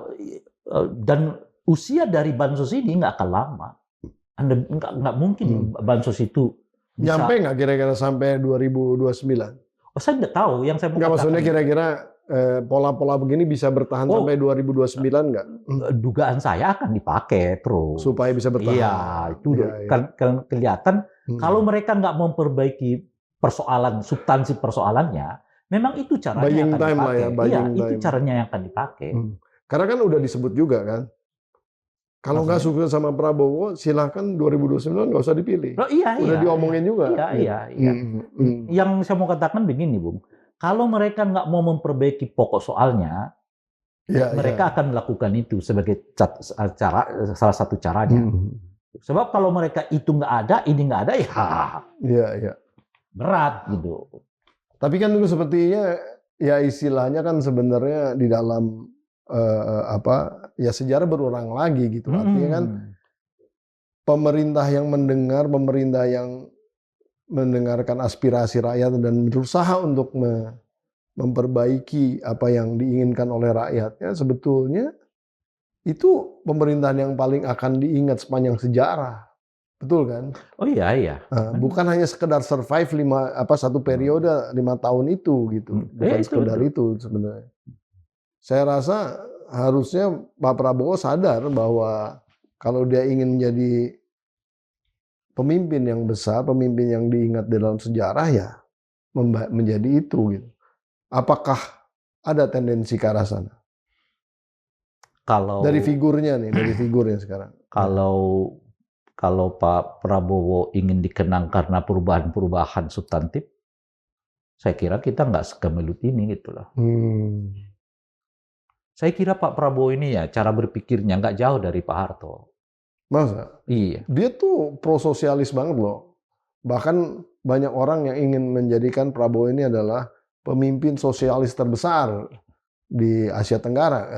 dan usia dari bansos ini nggak akan lama. Anda nggak mungkin bansos itu bisa. Nyampe nggak kira-kira sampai 2029? Oh, saya nggak tahu. Yang saya mau nggak, katakan. Maksudnya kira-kira pola-pola begini bisa bertahan sampai 2029 nggak? Dugaan saya akan dipakai terus. Supaya bisa bertahan. Iya, itu kan kelihatan kalau mereka nggak memperbaiki persoalan, substansi persoalannya, memang itu caranya yang akan dipakai. Iya, itu caranya yang akan dipakai. Karena kan udah disebut juga kan, kalau nggak suka sama Prabowo, silahkan 2029 nggak usah dipilih. Oh, iya, udah diomongin juga. Iya. Yang saya mau katakan begini, Bung. Kalau mereka nggak mau memperbaiki pokok soalnya, mereka akan melakukan itu sebagai salah satu caranya. Sebab kalau mereka itu nggak ada, ini nggak ada, ya berat gitu. Tapi kan itu sepertinya ya istilahnya kan sebenarnya di dalam sejarah berulang lagi gitu. Artinya kan pemerintah yang mendengarkan aspirasi rakyat dan berusaha untuk memperbaiki apa yang diinginkan oleh rakyatnya, sebetulnya itu pemerintahan yang paling akan diingat sepanjang sejarah. Betul kan? Oh iya. Bukan hanya sekedar survive satu periode 5 tahun itu gitu. Bukan sekedar itu sebenarnya. Saya rasa harusnya Pak Prabowo sadar bahwa kalau dia ingin menjadi pemimpin yang besar, pemimpin yang diingat dalam sejarah, ya menjadi itu gitu. Apakah ada tendensi ke arah sana? Dari figurnya sekarang. Kalau Pak Prabowo ingin dikenang karena perubahan-perubahan substantif, saya kira kita nggak segemelut ini gitu loh. Saya kira Pak Prabowo ini ya cara berpikirnya nggak jauh dari Pak Harto. Masa? Iya. Dia tuh pro-sosialis banget loh. Bahkan banyak orang yang ingin menjadikan Prabowo ini adalah pemimpin sosialis terbesar di Asia Tenggara.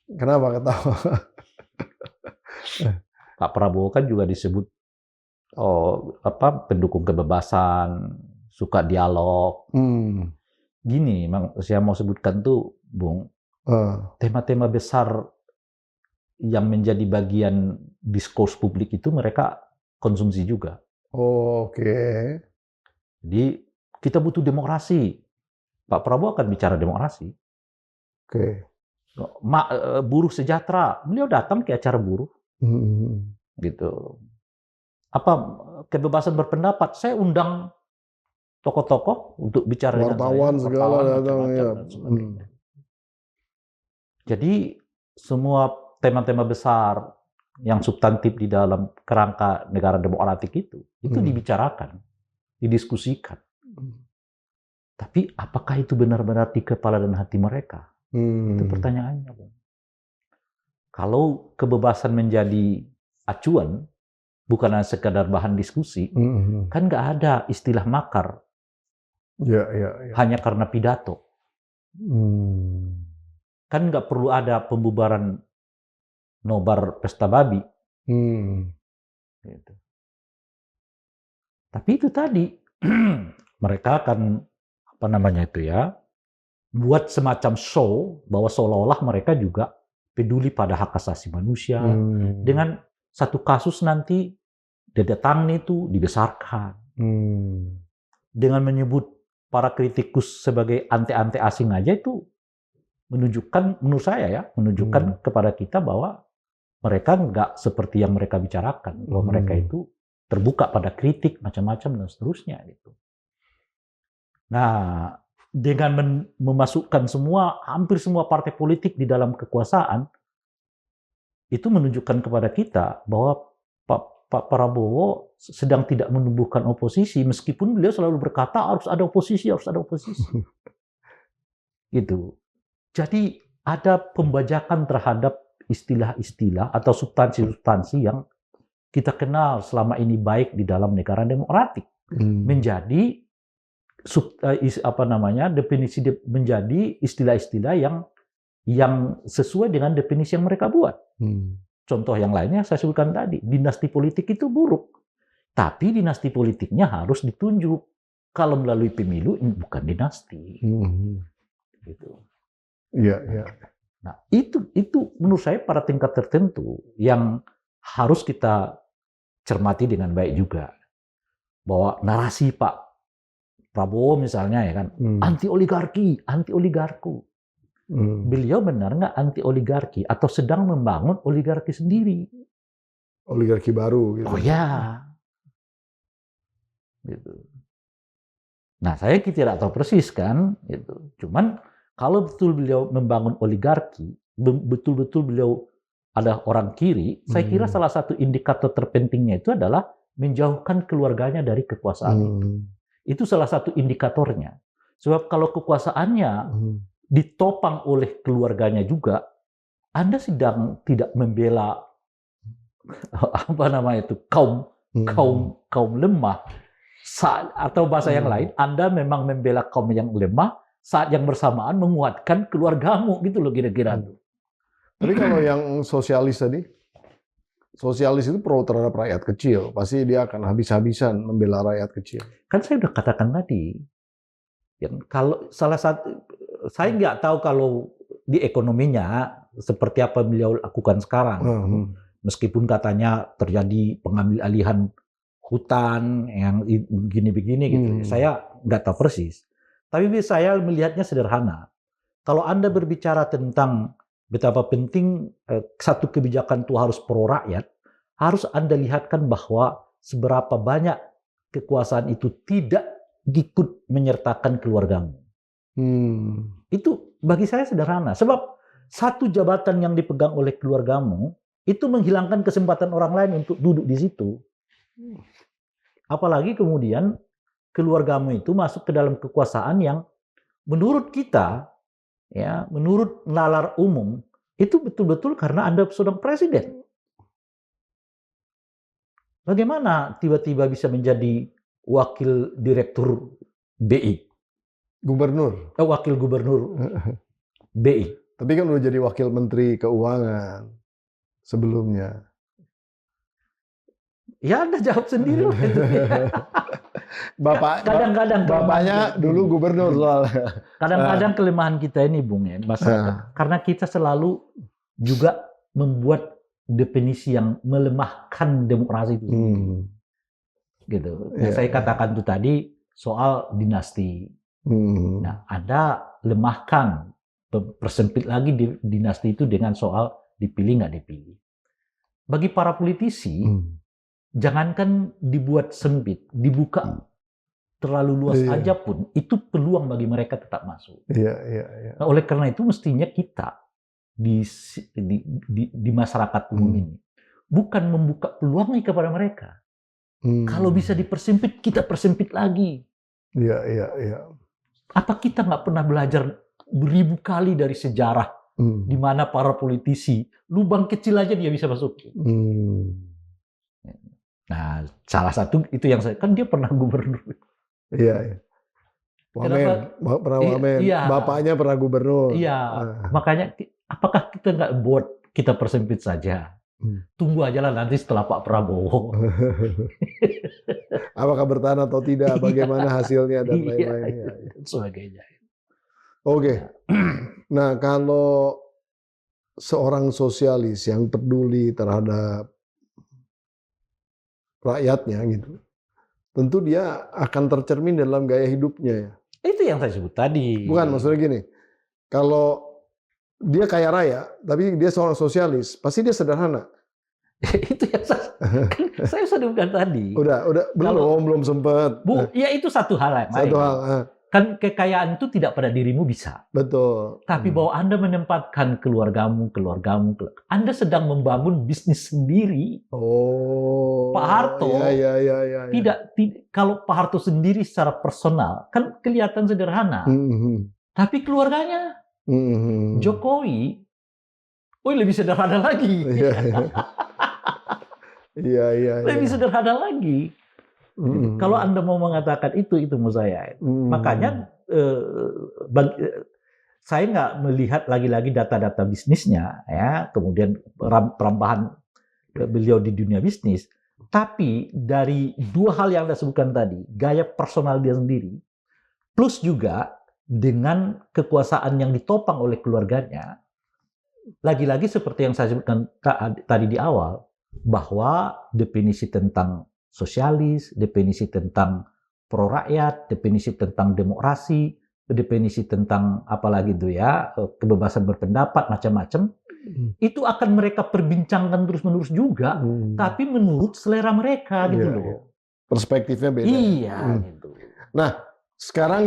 Kenapa ketawa? Pak Prabowo kan juga disebut pendukung kebebasan, suka dialog. Gini, saya mau sebutkan tuh, Bung, tema-tema besar yang menjadi bagian diskurs publik itu mereka konsumsi juga. Oke. Jadi kita butuh demokrasi. Pak Prabowo akan bicara demokrasi. Oke. Buruh sejahtera, beliau datang ke acara buruh. Gitu. Kebebasan berpendapat, saya undang tokoh-tokoh untuk bicara wartawan segala datang ya. Jadi semua tema-tema besar yang substantif di dalam kerangka negara demokratik itu dibicarakan, didiskusikan. Tapi apakah itu benar-benar di kepala dan hati mereka? Itu pertanyaannya. Kalau kebebasan menjadi acuan, bukan hanya sekadar bahan diskusi, kan nggak ada istilah makar. Hanya karena pidato. Kan nggak perlu ada pembubaran nobar pesta babi. Gitu. Tapi itu tadi, mereka akan buat semacam show bahwa seolah-olah mereka juga peduli pada hak asasi manusia. Dengan satu kasus nanti datang itu dibesarkan. Dengan menyebut para kritikus sebagai ante-ante asing aja itu menunjukkan, menurut saya menunjukkan kepada kita bahwa mereka nggak seperti yang mereka bicarakan. Bahwa mereka itu terbuka pada kritik macam-macam dan seterusnya gitu. Nah, dengan memasukkan hampir semua partai politik di dalam kekuasaan, itu menunjukkan kepada kita bahwa Pak Prabowo sedang tidak menumbuhkan oposisi, meskipun beliau selalu berkata harus ada oposisi. Gitu. Jadi ada pembajakan terhadap istilah-istilah atau substansi-substansi yang kita kenal selama ini baik di dalam negara demokratik. Menjadi menjadi istilah-istilah yang sesuai dengan definisi yang mereka buat. Contoh yang lainnya saya sebutkan tadi, dinasti politik itu buruk. Tapi dinasti politiknya harus ditunjuk. Kalau melalui pemilu ini bukan dinasti. Gitu. Iya, iya. Nah, itu menurut saya pada tingkat tertentu yang harus kita cermati dengan baik juga. Bahwa narasi Pak Prabowo misalnya ya kan, anti oligarki, anti oligarku. Beliau benar nggak anti oligarki atau sedang membangun oligarki sendiri? Oligarki baru gitu. Oh ya. Gitu. Nah, saya tidak tahu persis kan, gitu. Cuman kalau betul beliau membangun oligarki, betul-betul beliau ada orang kiri, saya kira salah satu indikator terpentingnya itu adalah menjauhkan keluarganya dari kekuasaan. Itu salah satu indikatornya. Sebab kalau kekuasaannya ditopang oleh keluarganya juga, Anda sedang tidak membela apa nama itu kaum lemah. Atau bahasa yang lain, Anda memang membela kaum yang lemah, saat yang bersamaan menguatkan keluargamu, gitu loh kira-kira. Tapi kalau yang sosialis tadi, sosialis itu pro terhadap rakyat kecil, pasti dia akan habis-habisan membela rakyat kecil. Kan saya udah katakan tadi, ya, kalau salah satu, saya nggak tahu kalau di ekonominya seperti apa beliau lakukan sekarang. Meskipun katanya terjadi pengambil alihan hutan yang begini-begini gitu. Saya nggak tahu persis. Tapi saya melihatnya sederhana. Kalau Anda berbicara tentang betapa penting satu kebijakan itu harus pro rakyat, harus Anda lihatkan bahwa seberapa banyak kekuasaan itu tidak ikut menyertakan keluargamu. Itu bagi saya sederhana. Sebab satu jabatan yang dipegang oleh keluargamu itu menghilangkan kesempatan orang lain untuk duduk di situ. Apalagi kemudian keluargamu itu masuk ke dalam kekuasaan yang menurut kita, ya, menurut nalar umum, itu betul-betul karena Anda seorang presiden. Bagaimana tiba-tiba bisa menjadi wakil direktur BI? Gubernur. Wakil gubernur BI. Tapi kan udah jadi wakil menteri keuangan sebelumnya. Ya Anda jawab sendiri lah. Kadang-kadang bapaknya dulu gubernur soalnya. Kadang-kadang kelemahan kita ini, Bung, ya, masyarakat. Karena kita selalu juga membuat definisi yang melemahkan demokrasi itu. Gitu. Yang saya katakan itu tadi soal dinasti. Nah, Anda lemahkan, persempit lagi dinasti itu dengan soal dipilih nggak dipilih. Bagi para politisi, jangankan dibuat sempit, dibuka terlalu luas aja pun, itu peluang bagi mereka tetap masuk. Nah, oleh karena itu mestinya kita di masyarakat umum ini bukan membuka peluangnya kepada mereka. Kalau bisa dipersempit, kita persempit lagi. Apa kita nggak pernah belajar beribu kali dari sejarah di mana para politisi lubang kecil aja dia bisa masuk. Nah, salah satu itu yang saya, kan dia pernah gubernur. Pernah wamen. Bapaknya pernah gubernur. Makanya apakah kita nggak buat kita persempit saja? Tunggu aja lah nanti setelah Pak Prabowo. Apakah bertahan atau tidak, bagaimana hasilnya dan lain-lain. Sebagainya. Oke. Nah, kalau seorang sosialis yang peduli terhadap rakyatnya gitu, tentu dia akan tercermin dalam gaya hidupnya ya. Itu yang saya sebut tadi. Bukan, maksudnya gini, kalau dia kaya raya, tapi dia seorang sosialis, pasti dia sederhana. Itu yang saya sebutkan tadi. Udah belum sempat. Ya itu satu hal yang lain. Kan kekayaan itu tidak pada dirimu bisa. Betul. Tapi bahwa Anda menempatkan keluargamu, Anda sedang membangun bisnis sendiri. Pak Harto, tidak, kalau Pak Harto sendiri secara personal, kan kelihatan sederhana. Tapi keluarganya, Jokowi, lebih sederhana lagi. Lebih sederhana lagi. Kalau Anda mau mengatakan itu menurut saya. Makanya saya nggak melihat lagi-lagi data-data bisnisnya, ya, kemudian perambahan beliau di dunia bisnis. Tapi dari dua hal yang Anda sebutkan tadi, gaya personal dia sendiri, plus juga dengan kekuasaan yang ditopang oleh keluarganya, lagi-lagi seperti yang saya sebutkan tadi di awal, bahwa definisi tentang sosialis, definisi tentang pro rakyat, definisi tentang demokrasi, definisi tentang apalagi itu ya, kebebasan berpendapat, macam-macam, itu akan mereka perbincangkan terus-menerus juga, tapi menurut selera mereka gitu loh. Iya. Perspektifnya beda. Iya, gitu. Nah, sekarang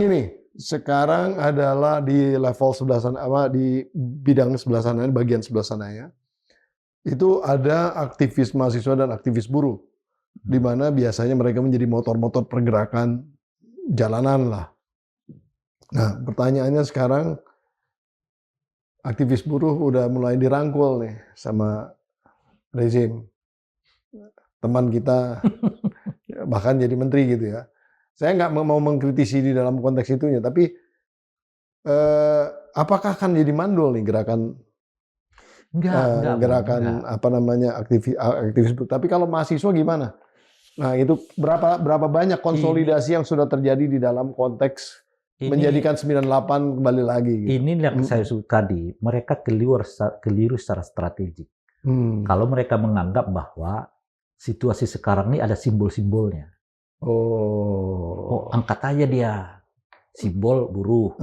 adalah di level sebelah sana, di bidang sebelah sana, bagian sebelah sana ya. Itu ada aktivis mahasiswa dan aktivis buruh, di mana biasanya mereka menjadi motor-motor pergerakan jalanan lah. Nah, pertanyaannya sekarang, aktivis buruh udah mulai dirangkul nih sama rezim. Teman kita bahkan jadi menteri gitu ya. Saya nggak mau mengkritisi di dalam konteks itunya, tapi apakah akan jadi mandul nih gerakan aktivis buruh? Tapi kalau mahasiswa gimana? Nah, itu berapa banyak konsolidasi yang sudah terjadi di dalam konteks menjadikan 98 kembali lagi. Gitu. Ini yang saya sebut tadi, mereka keliru secara strategik. Kalau mereka menganggap bahwa situasi sekarang ini ada simbol-simbolnya. Oh, angkat aja dia simbol buruh,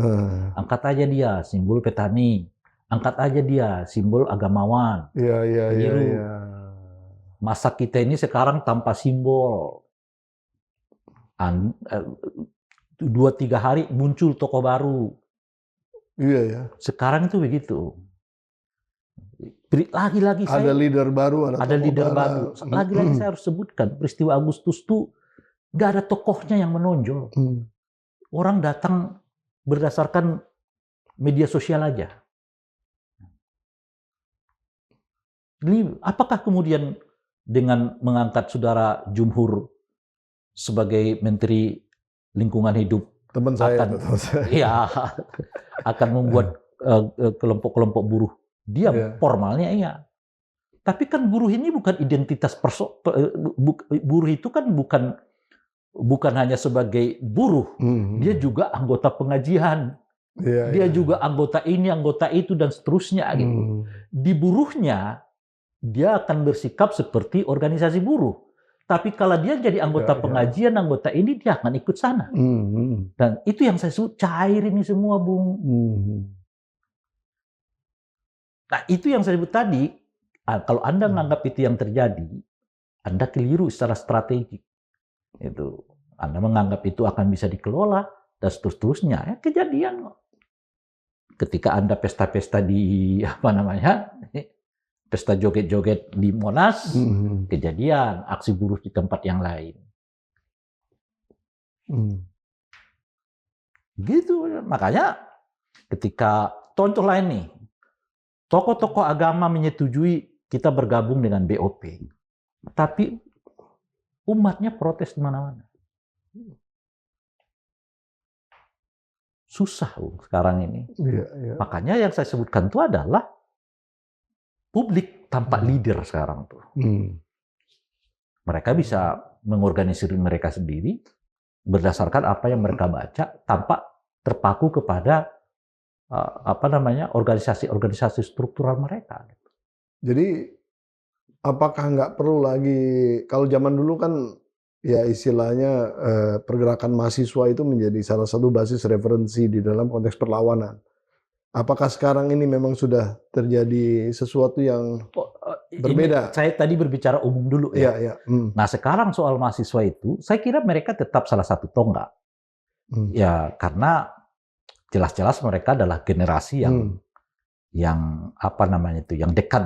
angkat aja dia simbol petani, angkat aja dia simbol agamawan. Iya. Masa kita ini sekarang tanpa simbol. 2-3 hari muncul tokoh baru. Iya ya. Sekarang itu begitu. Lagi-lagi ada leader baru, ada leader baru. Lagi-lagi saya harus sebutkan peristiwa Agustus itu nggak ada tokohnya yang menonjol. Orang datang berdasarkan media sosial aja. Ini apakah kemudian dengan mengangkat saudara Jumhur sebagai Menteri Lingkungan Hidup teman saya akan membuat kelompok-kelompok buruh diam? Formalnya iya. Tapi kan buruh ini bukan identitas buruh itu kan bukan hanya sebagai buruh, dia juga anggota pengajian, dia juga anggota ini, anggota itu dan seterusnya gitu. Di buruhnya dia akan bersikap seperti organisasi buruh. Tapi kalau dia jadi anggota pengajian, anggota ini, dia akan ikut sana. Dan itu yang saya sebut cair ini semua, Bung. Nah, itu yang saya sebut tadi. Kalau Anda menganggap itu yang terjadi, Anda keliru secara strategik. Itu. Anda menganggap itu akan bisa dikelola, dan seterusnya. Ya, kejadian. Ketika Anda pesta-pesta di, pesta joget-joget di Monas, kejadian aksi buruh di tempat yang lain. Gitu. Makanya ketika contoh lain nih, tokoh-tokoh agama menyetujui kita bergabung dengan BOP. Tapi umatnya protes di mana-mana. Susah sekarang ini. Makanya yang saya sebutkan itu adalah publik tanpa leader sekarang tuh. Mereka bisa mengorganisir mereka sendiri berdasarkan apa yang mereka baca tanpa terpaku kepada organisasi-organisasi struktural mereka. Jadi apakah nggak perlu lagi, kalau zaman dulu kan ya istilahnya pergerakan mahasiswa itu menjadi salah satu basis referensi di dalam konteks perlawanan. Apakah sekarang ini memang sudah terjadi sesuatu yang berbeda? Saya tadi berbicara umum dulu ya. Nah sekarang soal mahasiswa itu, saya kira mereka tetap salah satu tonggak. Ya karena jelas-jelas mereka adalah generasi yang dekat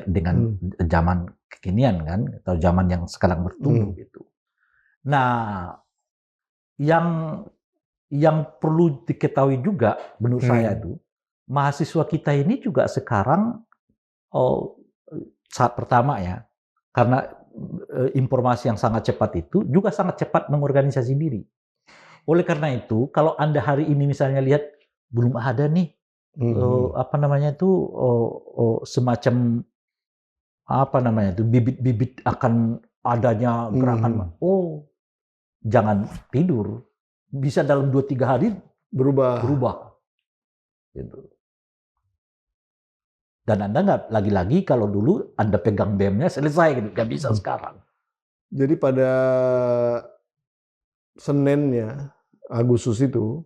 dengan zaman kekinian kan, atau zaman yang sekarang bertumbuh gitu. Nah yang perlu diketahui juga menurut saya itu, mahasiswa kita ini juga sekarang saat pertama ya, karena informasi yang sangat cepat itu juga sangat cepat mengorganisasi diri. Oleh karena itu, kalau Anda hari ini misalnya lihat belum ada nih semacam bibit-bibit akan adanya gerakan, oh jangan tidur, bisa dalam 2-3 hari berubah. Gitu. Dan Anda nggak, lagi-lagi kalau dulu Anda pegang BEM-nya selesai, gitu. Nggak bisa sekarang. Jadi pada Seninnya Agustus itu,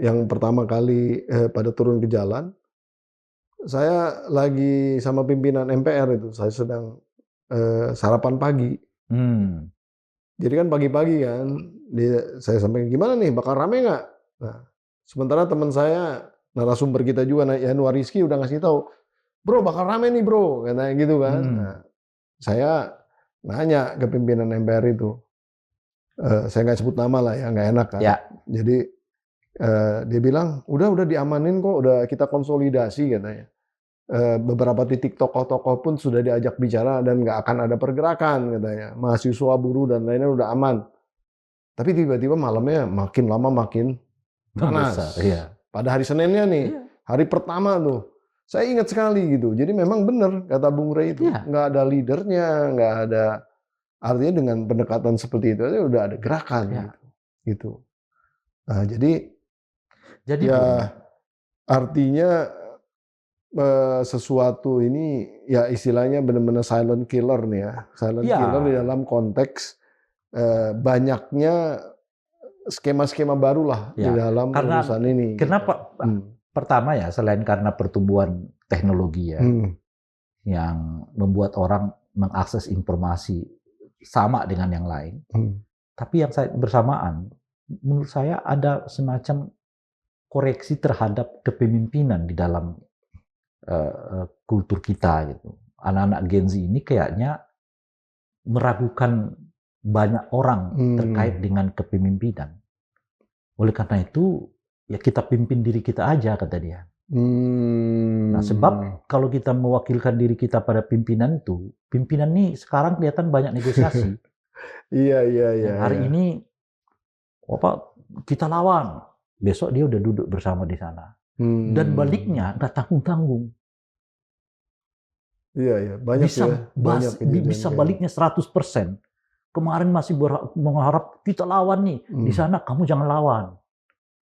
yang pertama kali pada turun ke jalan, saya lagi sama pimpinan MPR itu, saya sedang sarapan pagi. Jadi kan pagi-pagi kan, saya sampaikan, gimana nih, bakal rame nggak? Nah, sementara teman saya, narasumber kita juga, Yanuar Rizky udah ngasih tahu, bro bakal rame nih bro, katanya gitu kan. Nah, saya nanya ke pimpinan MPR itu, saya nggak sebut nama lah ya, nggak enak kan. Ya. Jadi dia bilang, udah diamanin kok, udah kita konsolidasi katanya. Beberapa titik tokoh-tokoh pun sudah diajak bicara dan nggak akan ada pergerakan katanya. Mahasiswa, buruh dan lainnya udah aman. Tapi tiba-tiba malamnya makin lama makin panas. Iya. Pada hari Seninnya nih, hari pertama tuh, saya ingat sekali gitu. Jadi memang benar kata Bung Rey itu, nggak ada leadernya, nggak ada, artinya dengan pendekatan seperti itu aja udah ada gerakan gitu. Nah jadi ya artinya sesuatu ini ya istilahnya benar-benar silent killer nih ya. Silent killer di dalam konteks banyaknya skema-skema baru lah di dalam urusan ini. Kenapa? Pertama ya, selain karena pertumbuhan teknologi ya, yang membuat orang mengakses informasi sama dengan yang lain. Tapi yang bersamaan, menurut saya ada semacam koreksi terhadap kepemimpinan di dalam kultur kita gitu. Anak-anak Gen Z ini kayaknya meragukan banyak orang terkait dengan kepemimpinan. Oleh karena itu, ya kita pimpin diri kita aja, kata dia. Nah, sebab kalau kita mewakilkan diri kita pada pimpinan itu, pimpinan nih sekarang kelihatan banyak negosiasi. Iya. Hari ini kita lawan, besok dia udah duduk bersama di sana. Dan baliknya nggak tanggung-tanggung. Iya, banyak bisa baliknya 100%. Kemarin masih mengharap kita lawan nih, di sana kamu jangan lawan.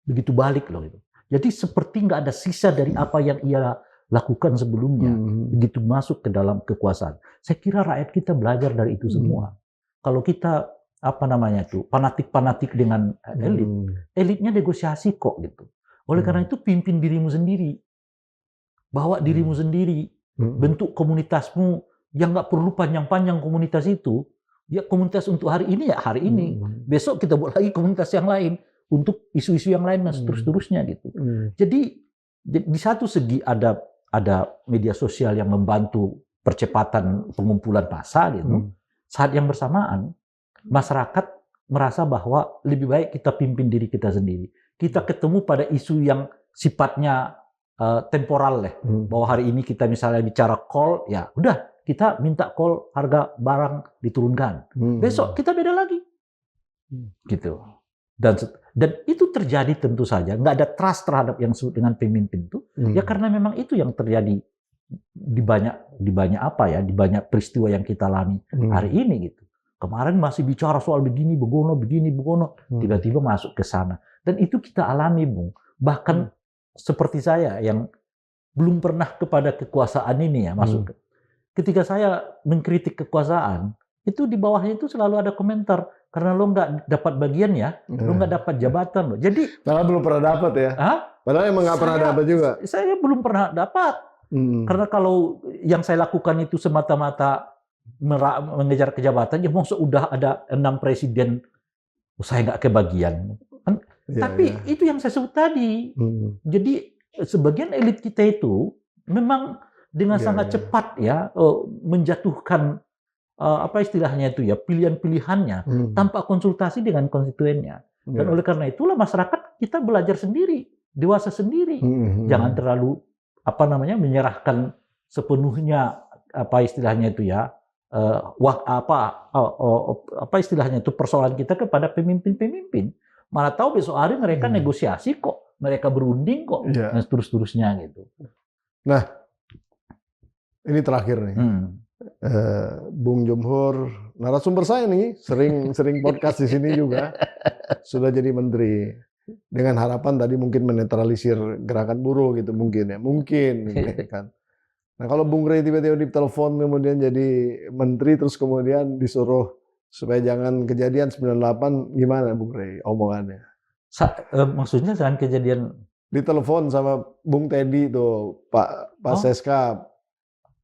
Begitu balik loh itu. Jadi seperti nggak ada sisa dari apa yang ia lakukan sebelumnya. Begitu masuk ke dalam kekuasaan. Saya kira rakyat kita belajar dari itu semua. Kalau kita fanatik dengan elitnya negosiasi kok gitu. Oleh karena itu pimpin dirimu sendiri, bawa dirimu sendiri, bentuk komunitasmu yang nggak perlu panjang-panjang komunitas itu. Ya komunitas untuk hari ini ya hari ini, besok kita buat lagi komunitas yang lain untuk isu-isu yang lain dan seterusnya gitu. Jadi di satu segi ada media sosial yang membantu percepatan pengumpulan massa gitu. Saat yang bersamaan masyarakat merasa bahwa lebih baik kita pimpin diri kita sendiri. Kita ketemu pada isu yang sifatnya temporal lah. Bahwa hari ini kita misalnya bicara call, ya udah kita minta call harga barang diturunkan. Besok kita beda lagi. Gitu. Dan itu terjadi tentu saja. Nggak ada trust terhadap yang disebut dengan pemimpin itu. Ya karena memang itu yang terjadi di banyak peristiwa yang kita alami hari ini gitu. Kemarin masih bicara soal begini, begono, tiba-tiba masuk ke sana. Dan itu kita alami, Bung. Bahkan seperti saya yang belum pernah kepada kekuasaan ini ya masuk. Ketika saya mengkritik kekuasaan, itu di bawahnya itu selalu ada komentar. Karena lo nggak dapat bagian ya, lo nggak dapat jabatan lo. Jadi padahal belum pernah dapat ya. Padahal emang nggak pernah dapat juga. Saya belum pernah dapat. Karena kalau yang saya lakukan itu semata-mata mengejar kejabatan, ya maksud udah ada 6 presiden, saya nggak kebagian. Tapi itu yang saya sebut tadi. Jadi sebagian elit kita itu memang dengan sangat cepat ya menjatuhkan apa istilahnya itu ya pilihan-pilihannya tanpa konsultasi dengan konstituennya. Dan oleh karena itulah masyarakat kita belajar sendiri, dewasa sendiri. Jangan terlalu menyerahkan sepenuhnya apa istilahnya itu ya istilahnya itu persoalan kita kepada pemimpin-pemimpin. Mana tahu besok hari mereka negosiasi kok, mereka berunding kok, dan seterusnya gitu. Nah, ini terakhir nih. Bung Jomhor, narasumber saya nih, sering podcast di sini juga, sudah jadi menteri. Dengan harapan tadi mungkin menetralisir gerakan buruh gitu mungkin ya, mungkin gitu kan. Nah kalau Bung Rey tiba-tiba ditelepon kemudian jadi menteri terus kemudian disuruh supaya jangan kejadian 98, gimana Bung Rey omongannya? Maksudnya jangan kejadian Ditelepon sama Bung Teddy tuh, Pak Seska,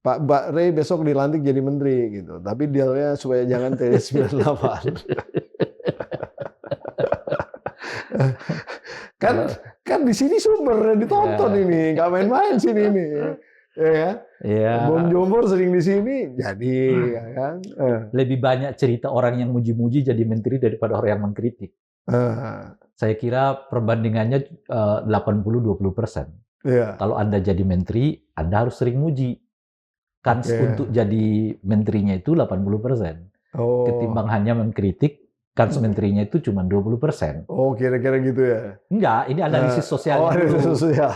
Pak Rey besok dilantik jadi menteri gitu, tapi dealnya supaya jangan TD 98. kan di sini sumber ditonton ini, nggak main-main sini ini, ya kan? Ya. Bung Jomhor sering di sini, jadi ya kan. Lebih banyak cerita orang yang muji-muji jadi menteri daripada orang yang mengkritik. Saya kira perbandingannya 80-20%. Yeah. Kalau Anda jadi menteri, Anda harus sering muji. Kans untuk jadi menterinya itu 80%. Ketimbang hanya mengkritik, kans menterinya itu cuma 20%. Oh, kira-kira gitu ya? Enggak, ini analisis sosial. Analisis sosial.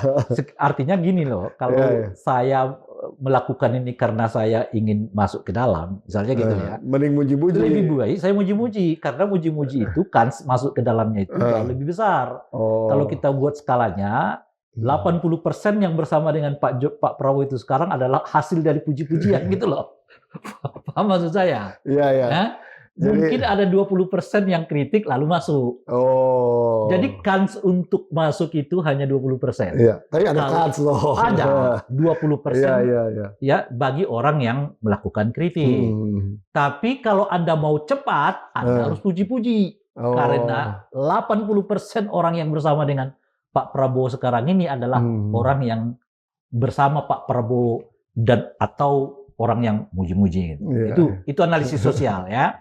Artinya gini loh, kalau saya melakukan ini karena saya ingin masuk ke dalam, misalnya gitu ya. Mending muji-muji. Lebih baik saya muji-muji, karena muji-muji itu kans masuk ke dalamnya itu jauh lebih besar. Kalau kita buat skalanya, 80% yang bersama dengan Pak Prabowo itu sekarang adalah hasil dari puji-pujian gitu loh. Paham maksud saya? Iya, iya. Mungkin ada 20% yang kritik lalu masuk. Jadi kans untuk masuk itu hanya 20%. Iya, tapi ada kans loh. Ada 20% ya bagi orang yang melakukan kritik. Tapi kalau Anda mau cepat, Anda harus puji-puji. Karena 80% orang yang bersama dengan Pak Prabowo sekarang ini adalah orang yang bersama Pak Prabowo dan atau orang yang muji-muji. Itu analisis sosial ya.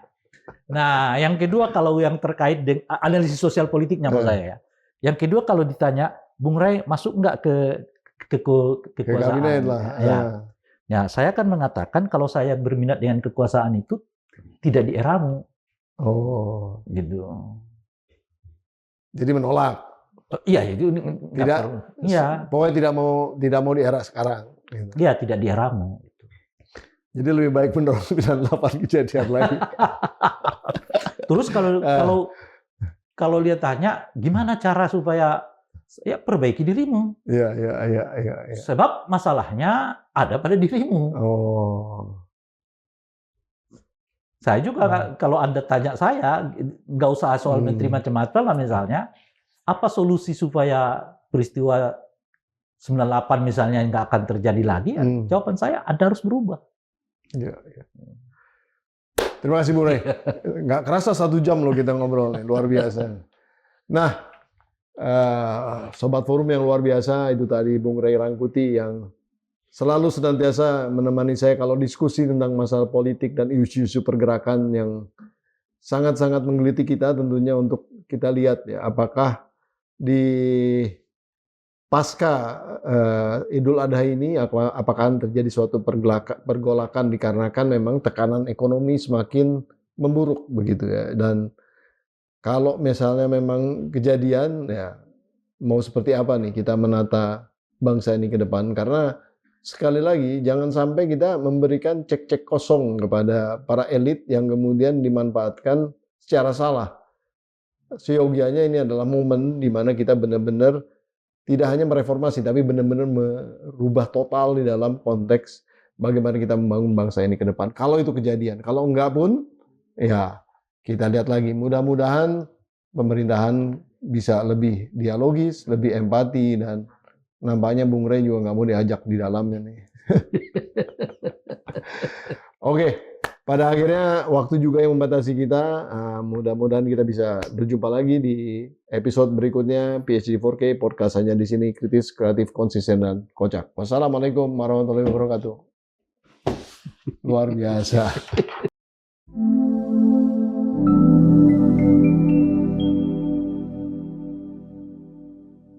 Nah, yang kedua kalau yang terkait dengan analisis sosial politiknya menurut saya ya. Yang kedua kalau ditanya, Bung Rey masuk nggak ke kekuasaan? Kabinet lah. Ya, saya akan mengatakan kalau saya berminat dengan kekuasaan itu tidak di eramu. Gitu. Jadi menolak. Iya, itu tidak. Iya. Pokoknya tidak mau di era sekarang. Iya, tidak di eramu. Jadi lebih baik mendorong 98 kejadian lagi. Terus kalau dia tanya gimana cara supaya ya perbaiki dirimu. Iya. Sebab masalahnya ada pada dirimu. Saya juga kalau Anda tanya saya, nggak usah soal menteri macam-macam lah misalnya. Apa solusi supaya peristiwa 98 misalnya nggak akan terjadi lagi? Jawaban saya, Anda harus berubah. Iya. Terima kasih Bung Rey. Nggak kerasa 1 jam loh kita ngobrol nih, luar biasa. Nah, Sobat Forum yang luar biasa itu tadi Bung Rey Rangkuti yang selalu senantiasa menemani saya kalau diskusi tentang masalah politik dan isu-isu pergerakan yang sangat-sangat menggelitik kita tentunya untuk kita lihat ya apakah di pasca Idul Adha ini apakah terjadi suatu pergolakan dikarenakan memang tekanan ekonomi semakin memburuk begitu ya. Dan kalau misalnya memang kejadian ya mau seperti apa nih kita menata bangsa ini ke depan, karena sekali lagi jangan sampai kita memberikan cek-cek kosong kepada para elit yang kemudian dimanfaatkan secara salah. Seyogianya ini adalah momen di mana kita benar-benar tidak hanya mereformasi, tapi benar-benar merubah total di dalam konteks bagaimana kita membangun bangsa ini ke depan. Kalau itu kejadian, kalau enggak pun, ya kita lihat lagi. Mudah-mudahan pemerintahan bisa lebih dialogis, lebih empati, dan nampaknya Bung Rey juga nggak mau diajak di dalamnya nih. Oke. Pada akhirnya waktu juga yang membatasi kita, mudah-mudahan kita bisa berjumpa lagi di episode berikutnya PhD 4K, podcast hanya di sini, kritis, kreatif, konsisten, dan kocak. Wassalamualaikum warahmatullahi wabarakatuh. Luar biasa.